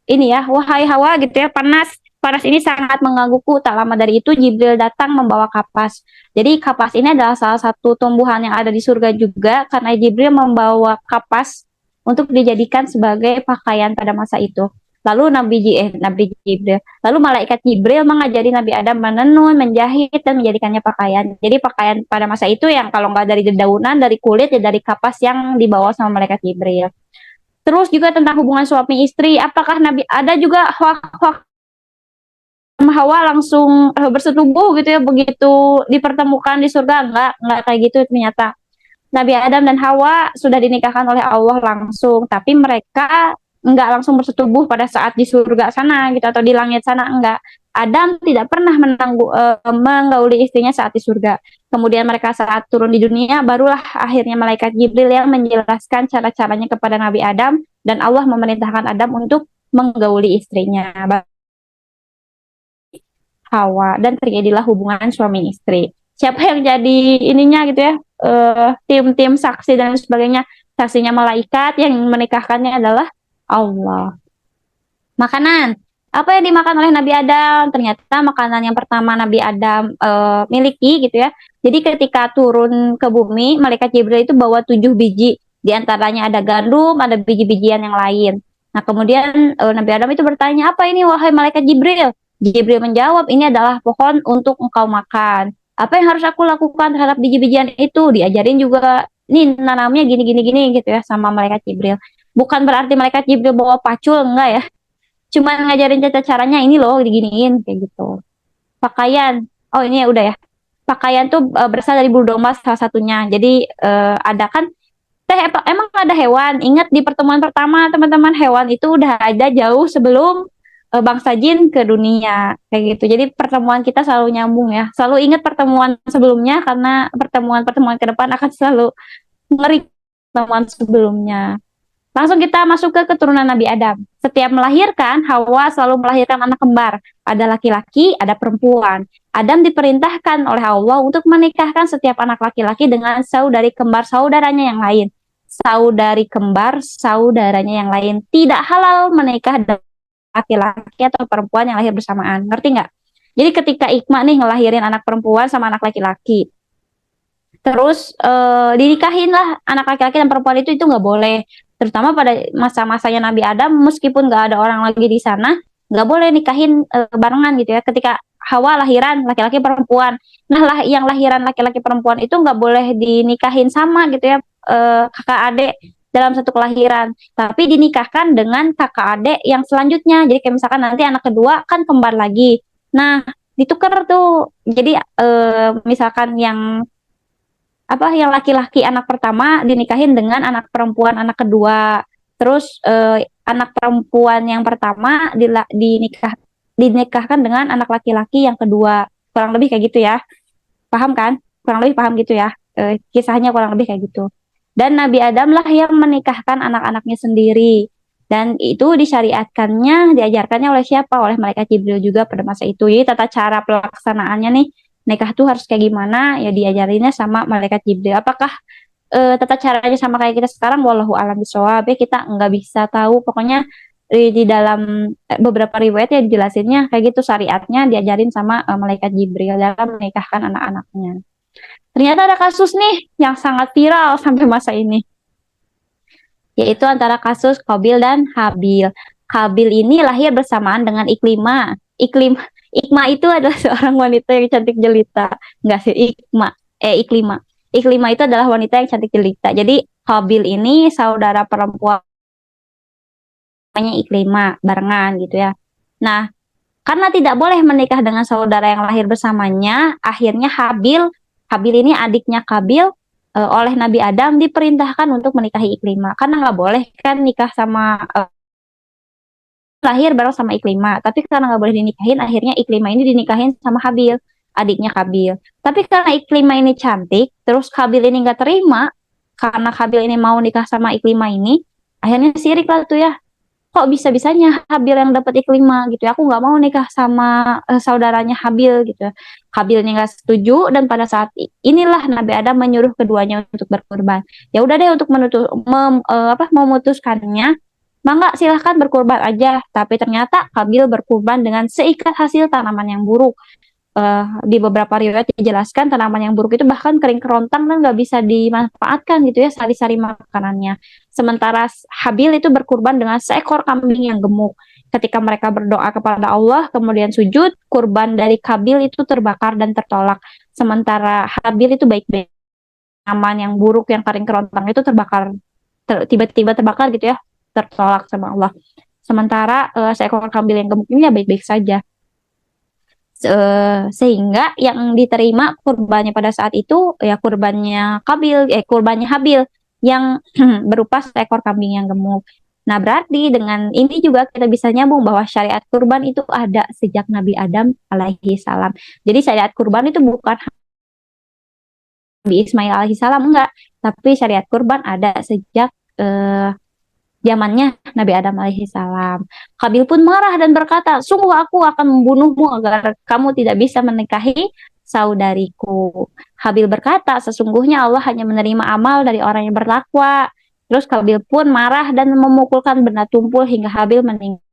ini ya, wahai Hawa gitu ya, panas. Panas ini sangat menggangguku. Tak lama dari itu Jibril datang membawa kapas. Jadi kapas ini adalah salah satu tumbuhan yang ada di surga juga karena Jibril membawa kapas untuk dijadikan sebagai pakaian pada masa itu. Lalu Nabi Jibril, lalu malaikat Jibril mengajari Nabi Adam menenun, menjahit dan menjadikannya pakaian. Jadi pakaian pada masa itu yang kalau nggak dari dedaunan, dari kulit, ya dari kapas yang dibawa sama malaikat Jibril. Terus juga tentang hubungan suami istri, apakah Nabi ada juga Hawa langsung bersetubuh gitu ya begitu dipertemukan di surga? Enggak kayak gitu ternyata. Nabi Adam dan Hawa sudah dinikahkan oleh Allah langsung, tapi mereka enggak langsung bersetubuh pada saat di surga sana gitu atau di langit sana, enggak. Adam tidak pernah menggauli istrinya saat di surga. Kemudian mereka saat turun di dunia, barulah akhirnya malaikat Jibril yang menjelaskan cara-caranya kepada Nabi Adam dan Allah memerintahkan Adam untuk menggauli istrinya Hawa dan terjadilah hubungan suami istri. Siapa yang jadi ininya gitu ya? Tim-tim saksi dan sebagainya. Saksinya malaikat, yang menikahkannya adalah Allah. Makanan. Apa yang dimakan oleh Nabi Adam? Ternyata makanan yang pertama Nabi Adam miliki gitu ya. Jadi ketika turun ke bumi, malaikat Jibril itu bawa 7 biji. Di antaranya ada gandum, ada biji-bijian yang lain. Nah, kemudian Nabi Adam itu bertanya, apa ini wahai malaikat Jibril? Jibril menjawab, ini adalah pohon untuk engkau makan. Apa yang harus aku lakukan terhadap biji-bijian itu? Diajarin juga, nih nanamnya gini gitu ya sama malaikat Jibril. Bukan berarti malaikat Jibril bawa pacul, enggak ya. Cuman ngajarin caranya ini loh, diginiin kayak gitu. Pakaian, oh ini ya udah ya. Pakaian tuh berasal dari bulu domba salah satunya. Jadi ada kan emang ada hewan. Ingat di pertemuan pertama teman-teman, hewan itu udah ada jauh sebelum bangsa jin ke dunia kayak gitu. Jadi pertemuan kita selalu nyambung ya. Selalu ingat pertemuan sebelumnya karena pertemuan-pertemuan ke depan akan selalu ngeri pertemuan sebelumnya. Langsung kita masuk ke keturunan Nabi Adam. Setiap melahirkan, Hawa selalu melahirkan anak kembar. Ada laki-laki, ada perempuan. Adam diperintahkan oleh Allah untuk menikahkan setiap anak laki-laki dengan saudari kembar saudaranya yang lain. Saudari kembar saudaranya yang lain. Tidak halal menikah dengan laki-laki atau perempuan yang lahir bersamaan. Ngerti nggak? Jadi ketika Ikma nih ngelahirin anak perempuan sama anak laki-laki. Terus dinikahin lah anak laki-laki dan perempuan itu nggak boleh. Terutama pada masa-masanya Nabi Adam, meskipun nggak ada orang lagi di sana, nggak boleh nikahin barengan gitu ya. Ketika Hawa lahiran laki-laki perempuan, nah yang lahiran laki-laki perempuan itu nggak boleh dinikahin sama gitu ya, kakak adik dalam satu kelahiran, tapi dinikahkan dengan kakak adik yang selanjutnya. Jadi kayak misalkan nanti anak kedua kan kembar lagi. Nah, ditukar tuh. Jadi misalkan yang laki-laki anak pertama dinikahin dengan anak perempuan anak kedua. Terus anak perempuan yang pertama dinikahkan dengan anak laki-laki yang kedua. Kurang lebih kayak gitu ya. Paham kan? Kurang lebih paham gitu ya. Kisahnya kurang lebih kayak gitu. Dan Nabi Adam lah yang menikahkan anak-anaknya sendiri. Dan itu disyariatkannya, diajarkannya oleh siapa? Oleh malaikat Jibril juga pada masa itu. Jadi tata cara pelaksanaannya nih, nikah tuh harus kayak gimana? Ya diajarinnya sama malaikat Jibril. Apakah tata caranya sama kayak kita sekarang? Wallahu a'lam bishawab. Kita nggak bisa tahu. Pokoknya di dalam beberapa riwayat ya dijelasinnya kayak gitu, syariatnya diajarin sama malaikat Jibril dalam menikahkan anak-anaknya. Ternyata ada kasus nih yang sangat viral sampai masa ini, yaitu antara kasus Qabil dan Habil. Qabil ini lahir bersamaan dengan Iklima. Ikma itu adalah seorang wanita yang cantik jelita. Enggak sih, Iklima. Iklima itu adalah wanita yang cantik jelita. Jadi Qabil ini saudara perempuannya Iklima, barengan gitu ya. Nah, karena tidak boleh menikah dengan saudara yang lahir bersamanya, akhirnya Habil ini adiknya Qabil, oleh Nabi Adam diperintahkan untuk menikahi Iklimah. Karena nggak boleh kan nikah sama lahir bareng sama Iklimah. Tapi karena nggak boleh dinikahin, akhirnya Iklimah ini dinikahin sama Habil, adiknya Qabil. Tapi karena Iklimah ini cantik, terus Qabil ini nggak terima, karena Qabil ini mau nikah sama Iklimah ini, akhirnya sirik lah tuh ya, kok bisa-bisanya Habil yang dapat Iklimah gitu ya, aku nggak mau nikah sama saudaranya Habil gitu. Habil ini nggak setuju, dan pada saat inilah Nabi Adam menyuruh keduanya untuk berkorban. Ya udah deh, untuk memutuskannya, mangga silahkan berkorban aja. Tapi ternyata Habil berkorban dengan seikat hasil tanaman yang buruk. Di beberapa riwayat dijelaskan tanaman yang buruk itu bahkan kering kerontang dan nggak bisa dimanfaatkan gitu ya, sari-sari makanannya. Sementara Habil itu berkurban dengan seekor kambing yang gemuk. Ketika mereka berdoa kepada Allah kemudian sujud, kurban dari Habil itu terbakar dan tertolak. Sementara Habil itu baik-baik, tanaman yang buruk yang kering kerontang itu terbakar, tiba-tiba terbakar gitu ya, tertolak sama Allah. Sementara seekor kambing yang gemuk ini ya baik-baik saja. Sehingga yang diterima kurbannya pada saat itu ya kurbannya Habil yang berupa seekor kambing yang gemuk. Nah, berarti dengan ini juga kita bisa nyambung bahwa syariat kurban itu ada sejak Nabi Adam alaihi salam. Jadi syariat kurban itu bukan Nabi Ismail alaihi salam, enggak, tapi syariat kurban ada sejak zamannya Nabi Adam alaihi salam. Qabil pun marah dan berkata, sungguh aku akan membunuhmu agar kamu tidak bisa menikahi saudariku. Habil berkata, sesungguhnya Allah hanya menerima amal dari orang yang bertakwa. Terus Qabil pun marah dan memukulkan benda tumpul hingga Habil meninggal,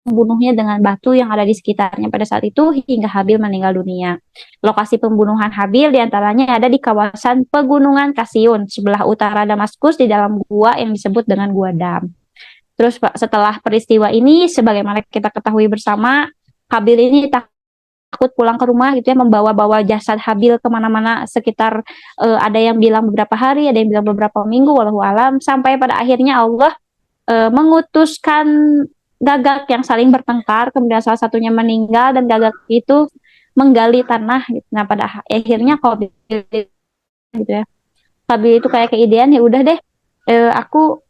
membunuhnya dengan batu yang ada di sekitarnya pada saat itu hingga Habil meninggal dunia. Lokasi pembunuhan Habil diantaranya ada di kawasan pegunungan Kasyun sebelah utara Damaskus di dalam gua yang disebut dengan Gua Dam. Terus setelah peristiwa ini, sebagaimana kita ketahui bersama, Habil ini takut pulang ke rumah gitu ya, membawa-bawa jasad Habil kemana-mana sekitar, ada yang bilang beberapa hari, ada yang bilang beberapa minggu, walau alam, sampai pada akhirnya Allah mengutuskan gagak yang saling bertengkar, kemudian salah satunya meninggal dan gagak itu menggali tanah gitu. Nah, pada akhirnya Qabil gitu ya. Qabil itu kayak keidean, ya udah deh, aku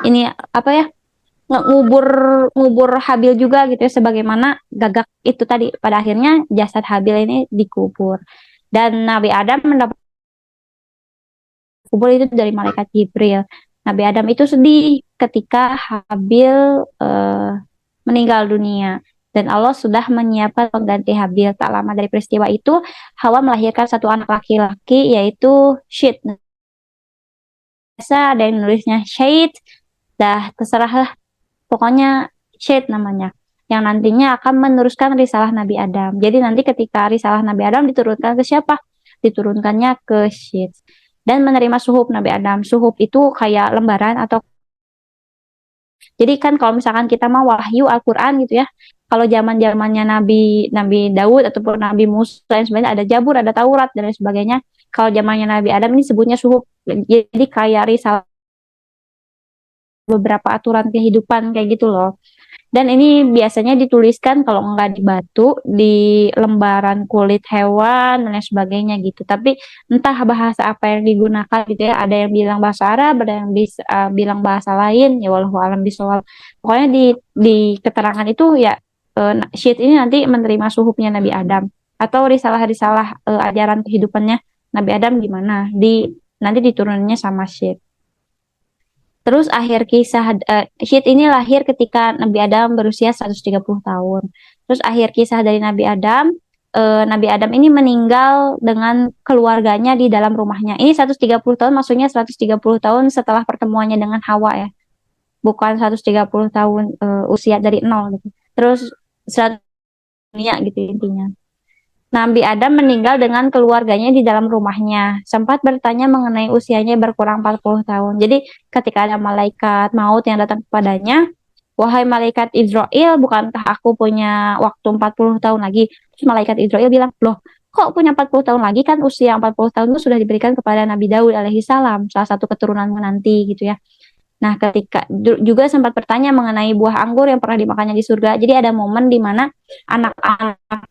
ini apa ya, ngubur ngubur Habil juga gitu ya, sebagaimana gagak itu tadi. Pada akhirnya jasad Habil ini dikubur dan Nabi Adam mendapat kubur itu dari malaikat Jibril. Nabi Adam itu sedih ketika Habil meninggal dunia dan Allah sudah menyiapkan pengganti Habil. Tak lama dari peristiwa itu, Hawa melahirkan satu anak laki-laki yaitu Syed. Biasa ada yang nulisnya Syed, dah terserahlah. Pokoknya Syed namanya, yang nantinya akan meneruskan risalah Nabi Adam. Jadi nanti ketika risalah Nabi Adam diturunkan ke siapa? diturunkannya ke Syed dan menerima suhuf Nabi Adam. Suhuf itu kayak lembaran atau jadi kan kalau misalkan kita mau wahyu Al-Qur'an gitu ya. Kalau zaman-zamannya Nabi Nabi Daud ataupun Nabi Musa dan sebagainya ada Zabur, ada Taurat dan lain sebagainya. Kalau zamannya Nabi Adam ini sebutnya suhuf. Jadi kayak risalah beberapa aturan kehidupan kayak gitu loh. Dan ini biasanya dituliskan kalau enggak di batu, di lembaran kulit hewan dan lain sebagainya gitu. Tapi entah bahasa apa yang digunakan gitu ya. Ada yang bilang bahasa Arab, ada yang bilang bahasa lain. Ya walau alam bisawab. Pokoknya di keterangan itu ya Syed ini nanti menerima suhufnya Nabi Adam atau risalah-risalah ajaran kehidupannya Nabi Adam gimana nanti diturunannya sama Syed. Terus akhir kisah Syed ini lahir ketika Nabi Adam berusia 130 tahun. Terus akhir kisah dari Nabi Adam ini meninggal dengan keluarganya di dalam rumahnya. Ini 130 tahun maksudnya 130 tahun setelah pertemuannya dengan Hawa ya. Bukan 130 tahun usia dari nol gitu. Terus dunia gitu intinya. Nabi Adam meninggal dengan keluarganya di dalam rumahnya. Sempat bertanya mengenai usianya berkurang 40 tahun. Jadi ketika ada malaikat maut yang datang kepadanya, wahai malaikat Israel, bukankah aku punya waktu 40 tahun lagi? Terus malaikat Israel bilang, loh, kok punya 40 tahun lagi kan usia 40 tahun itu sudah diberikan kepada Nabi Daud alaihi salam, salah satu keturunanmu nanti gitu ya. Nah, ketika juga sempat bertanya mengenai buah anggur yang pernah dimakannya di surga. Jadi ada momen di mana anak-anak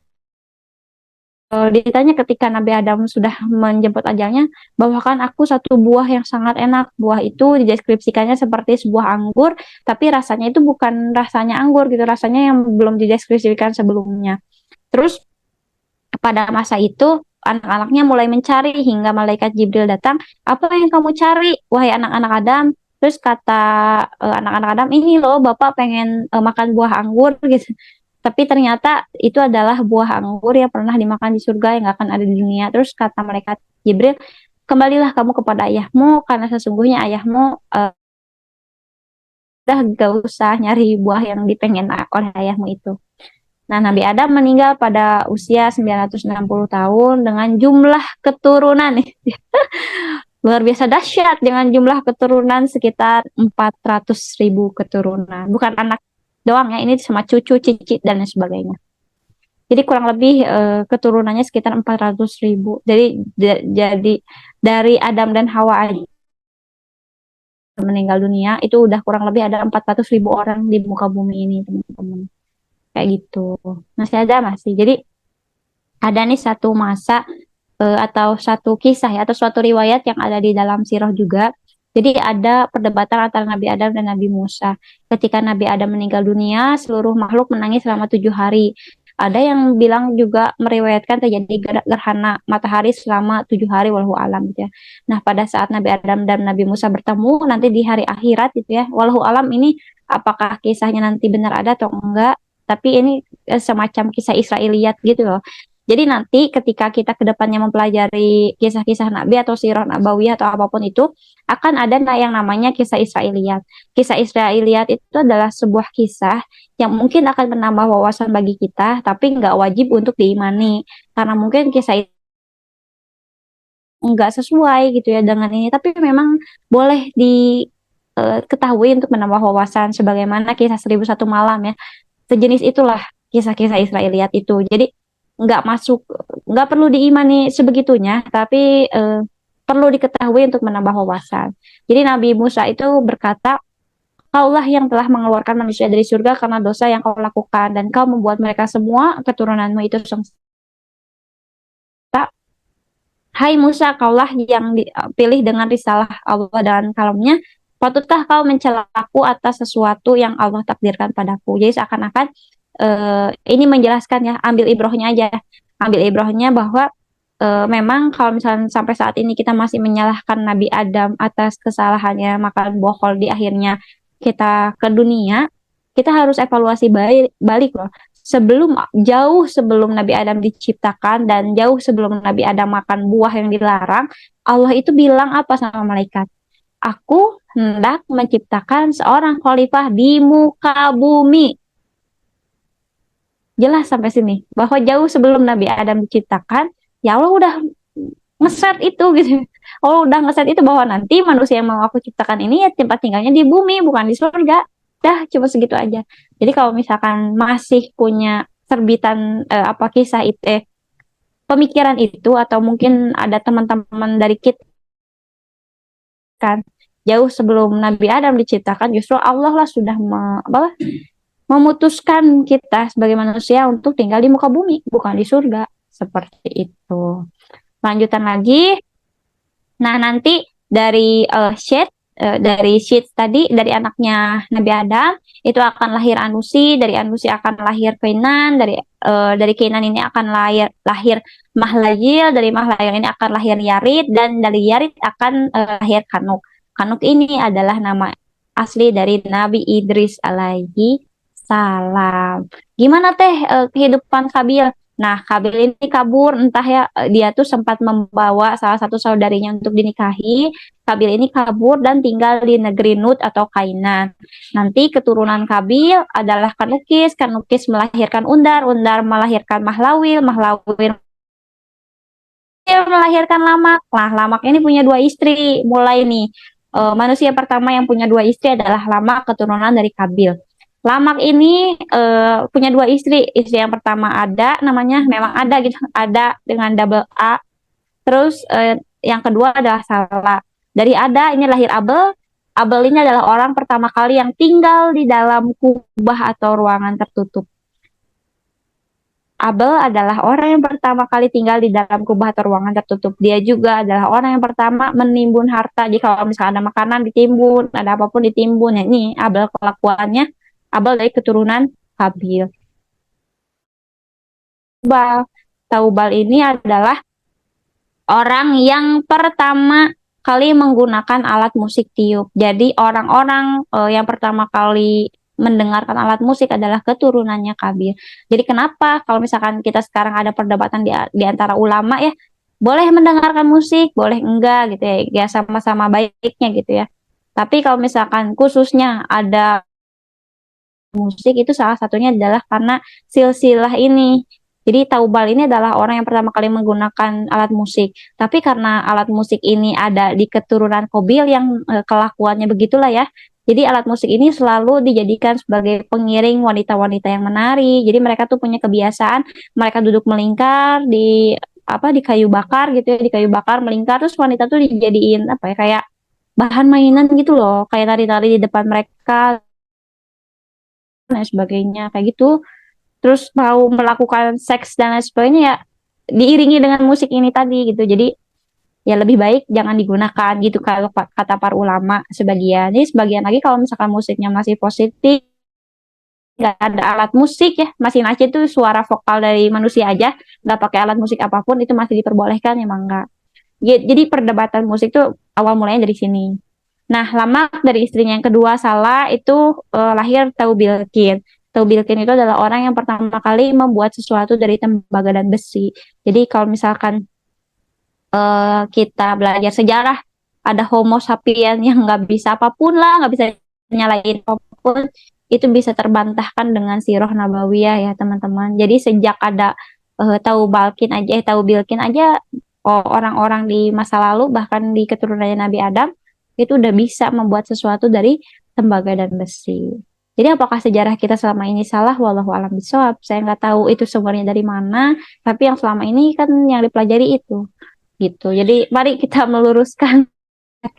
ditanya ketika Nabi Adam sudah menjemput ajalnya, bawakan aku satu buah yang sangat enak. Buah itu dideskripsikannya seperti sebuah anggur, tapi rasanya itu bukan rasanya anggur gitu, rasanya yang belum dideskripsikan sebelumnya. Terus pada masa itu anak-anaknya mulai mencari hingga malaikat Jibril datang. Apa yang kamu cari, wahai anak-anak Adam? Terus kata anak-anak Adam, ini loh Bapak pengen makan buah anggur gitu. Tapi ternyata itu adalah buah anggur yang pernah dimakan di surga yang gak akan ada di dunia. Terus kata malaikat Jibril, kembalilah kamu kepada ayahmu karena sesungguhnya ayahmu udah gak usah nyari buah yang dipengen oleh ayahmu itu. Nah, Nabi Adam meninggal pada usia 960 tahun dengan jumlah keturunan luar biasa dahsyat dengan jumlah keturunan sekitar 400.000 keturunan. Bukan anak doang ya, ini sama cucu, cicit dan lain sebagainya. Jadi kurang lebih keturunannya sekitar 400.000. Jadi dari Adam dan Hawa aja meninggal dunia itu udah kurang lebih ada 400.000 orang di muka bumi ini teman-teman. Kayak gitu. Masih ada masih. Jadi ada nih satu masa atau satu kisah ya atau suatu riwayat yang ada di dalam sirah juga. Jadi ada perdebatan antara Nabi Adam dan Nabi Musa. Ketika Nabi Adam meninggal dunia, seluruh makhluk menangis selama 7 hari. Ada yang bilang juga meriwayatkan terjadi gerhana matahari selama 7 hari walau alam gitu ya. Nah pada saat Nabi Adam dan Nabi Musa bertemu nanti di hari akhirat gitu ya. Walau alam ini apakah kisahnya nanti benar ada atau enggak. Tapi ini semacam kisah Israiliyat gitu loh. Jadi nanti ketika kita kedepannya mempelajari kisah-kisah Nabi atau sirah Nabawiyah atau apapun itu, akan ada yang namanya kisah Israiliyat. Kisah Israiliyat itu adalah sebuah kisah yang mungkin akan menambah wawasan bagi kita, tapi nggak wajib untuk diimani. Karena mungkin kisah itu nggak sesuai gitu ya dengan ini, tapi memang boleh diketahui untuk menambah wawasan, sebagaimana kisah 1001 malam ya. Sejenis itulah kisah-kisah Israiliyat itu. Jadi nggak masuk, nggak perlu diimani sebegitunya, tapi perlu diketahui untuk menambah wawasan. Jadi Nabi Musa itu berkata, Kaulah yang telah mengeluarkan manusia dari surga karena dosa yang kau lakukan, dan kau membuat mereka semua keturunanmu itu sengsara. Hai Musa, kaulah yang dipilih dengan risalah Allah dan kalamnya. Patutkah kau mencela aku atas sesuatu yang Allah takdirkan padaku? Jadi seakan-akan ini menjelaskan ya, ambil ibrohnya aja. Ambil ibrohnya bahwa memang kalau misalnya sampai saat ini kita masih menyalahkan Nabi Adam atas kesalahannya makan bohol di akhirnya kita ke dunia, kita harus evaluasi balik loh. Jauh sebelum Nabi Adam diciptakan dan jauh sebelum Nabi Adam makan buah yang dilarang, Allah itu bilang apa sama malaikat? Aku hendak menciptakan seorang khalifah di muka bumi. Jelas sampai sini bahwa jauh sebelum Nabi Adam diciptakan, ya Allah udah ngeset itu gitu. Oh, udah ngeset itu bahwa nanti manusia yang mau aku ciptakan ini ya tempat tinggalnya di bumi bukan di surga. Dah cuma segitu aja. Jadi kalau misalkan masih punya terbitan apa kisah itu pemikiran itu atau mungkin ada teman-teman dari kita kan jauh sebelum Nabi Adam diciptakan justru Allah lah sudah memutuskan kita sebagai manusia untuk tinggal di muka bumi bukan di surga seperti itu. Lanjutan lagi. Nah, nanti dari dari Syed tadi dari anaknya Nabi Adam itu akan lahir Anusi, dari Anusi akan lahir Kainan, dari Kainan ini akan lahir Mahlayil, dari Mahlayil ini akan lahir Yarid dan dari Yarid akan lahir Kanuk. Kanuk ini adalah nama asli dari Nabi Idris alaihi salam. Gimana teh kehidupan Kabil? Nah, Kabil ini kabur, entah ya dia tuh sempat membawa salah satu saudarinya untuk dinikahi. Kabil ini kabur dan tinggal di negeri Nut atau Kainan. Nanti keturunan Kabil adalah Kanukis, Kanukis melahirkan Undar, Undar melahirkan Mahlawil, Mahlawil melahirkan Lamak. Nah, Lamak ini punya dua istri. Mulai nih, manusia pertama yang punya dua istri adalah Lamak, keturunan dari Kabil. Lamak ini punya dua istri. Istri yang pertama ada, namanya memang ada gitu, ada dengan double A. Terus yang kedua adalah Salah. Dari Ada ini lahir Abel. Abel ini adalah orang pertama kali yang tinggal di dalam kubah atau ruangan tertutup. Abel adalah orang yang pertama kali tinggal di dalam kubah atau ruangan tertutup. Dia juga adalah orang yang pertama menimbun harta. Jadi kalau misalnya ada makanan ditimbun, ada apapun ditimbun. Ya, ini Abel kelakuannya. Abel dari keturunan Habil. Taubal ini adalah orang yang pertama kali menggunakan alat musik tiup. Jadi orang-orang yang pertama kali mendengarkan alat musik adalah keturunannya Kabir. Jadi kenapa kalau misalkan kita sekarang ada perdebatan di antara ulama ya, boleh mendengarkan musik, boleh enggak gitu ya, ya sama-sama baiknya gitu ya. Tapi kalau misalkan khususnya ada musik itu salah satunya adalah karena silsilah ini. Jadi Taubal ini adalah orang yang pertama kali menggunakan alat musik. Tapi karena alat musik ini ada di keturunan Kobil yang kelakuannya begitulah ya. Jadi alat musik ini selalu dijadikan sebagai pengiring wanita-wanita yang menari. Jadi mereka tuh punya kebiasaan, mereka duduk melingkar di kayu bakar gitu ya, di kayu bakar melingkar terus wanita tuh dijadiin apa ya kayak bahan mainan gitu loh, kayak tari-tari di depan mereka dan sebagainya kayak gitu. Terus mau melakukan seks dan lain sebagainya ya diiringi dengan musik ini tadi gitu. Jadi ya lebih baik jangan digunakan gitu kalau kata para ulama sebagian. Ini sebagian lagi kalau misalkan musiknya masih positif, nggak ada alat musik ya, masih aja tuh suara vokal dari manusia aja, nggak pakai alat musik apapun itu masih diperbolehkan ya mangga. Jadi perdebatan musik tuh awal mulanya dari sini. Nah, Lamak dari istrinya yang kedua Salah itu lahir Taubilkin. Taubilkin itu adalah orang yang pertama kali membuat sesuatu dari tembaga dan besi. Jadi kalau misalkan kita belajar sejarah, ada Homo sapien yang nggak bisa apapun lah, nggak bisa nyalain apapun, itu bisa terbantahkan dengan sirah nabawiyah ya teman-teman. Jadi sejak ada Taubilkin aja orang-orang di masa lalu bahkan di keturunannya Nabi Adam itu udah bisa membuat sesuatu dari tembaga dan besi. Jadi apakah sejarah kita selama ini salah? Wallahu a'lam bishawab. Saya nggak tahu itu sumbernya dari mana, tapi yang selama ini kan yang dipelajari itu gitu. Jadi mari kita meluruskan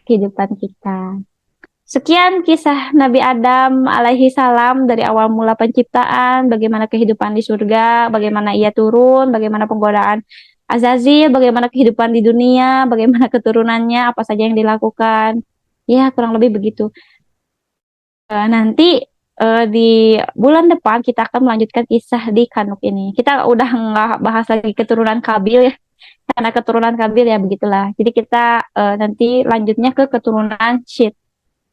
kehidupan kita. Sekian kisah Nabi Adam alaihi salam dari awal mula penciptaan, bagaimana kehidupan di surga, bagaimana ia turun, bagaimana penggodaan Azazil, bagaimana kehidupan di dunia, bagaimana keturunannya, apa saja yang dilakukan. Ya, kurang lebih begitu. Nanti di bulan depan kita akan melanjutkan kisah di Kanuk ini. Kita udah nggak bahas lagi keturunan Kabil ya, karena keturunan Kabil ya begitulah. Jadi kita nanti lanjutnya ke keturunan Syed.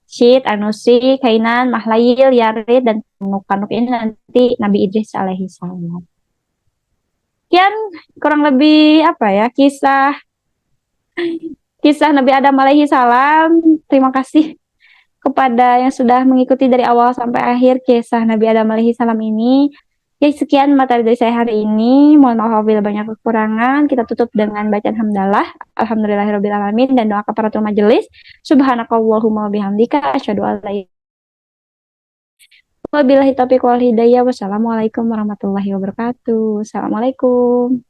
Syed, Anusi, Kainan, Mahlayil, Yarid, dan Kanuk. Kanuk ini nanti Nabi Idris alaihi salam. Sekian kurang lebih apa ya kisah Nabi Adam alaihi salam. Terima kasih kepada yang sudah mengikuti dari awal sampai akhir kisah Nabi Adam alaihi salam ini. Ya, sekian materi dari saya hari ini. Mohon maaf apabila banyak kekurangan. Kita tutup dengan bacaan hamdalah. Alhamdulillahirrabbilalamin. Dan doa kafaratul majelis. Subhanakallahumma bihamdika. Asyhadu an la ilaha Wabillahi taufiq wal hidayah. Wassalamualaikum warahmatullahi wabarakatuh. Assalamualaikum.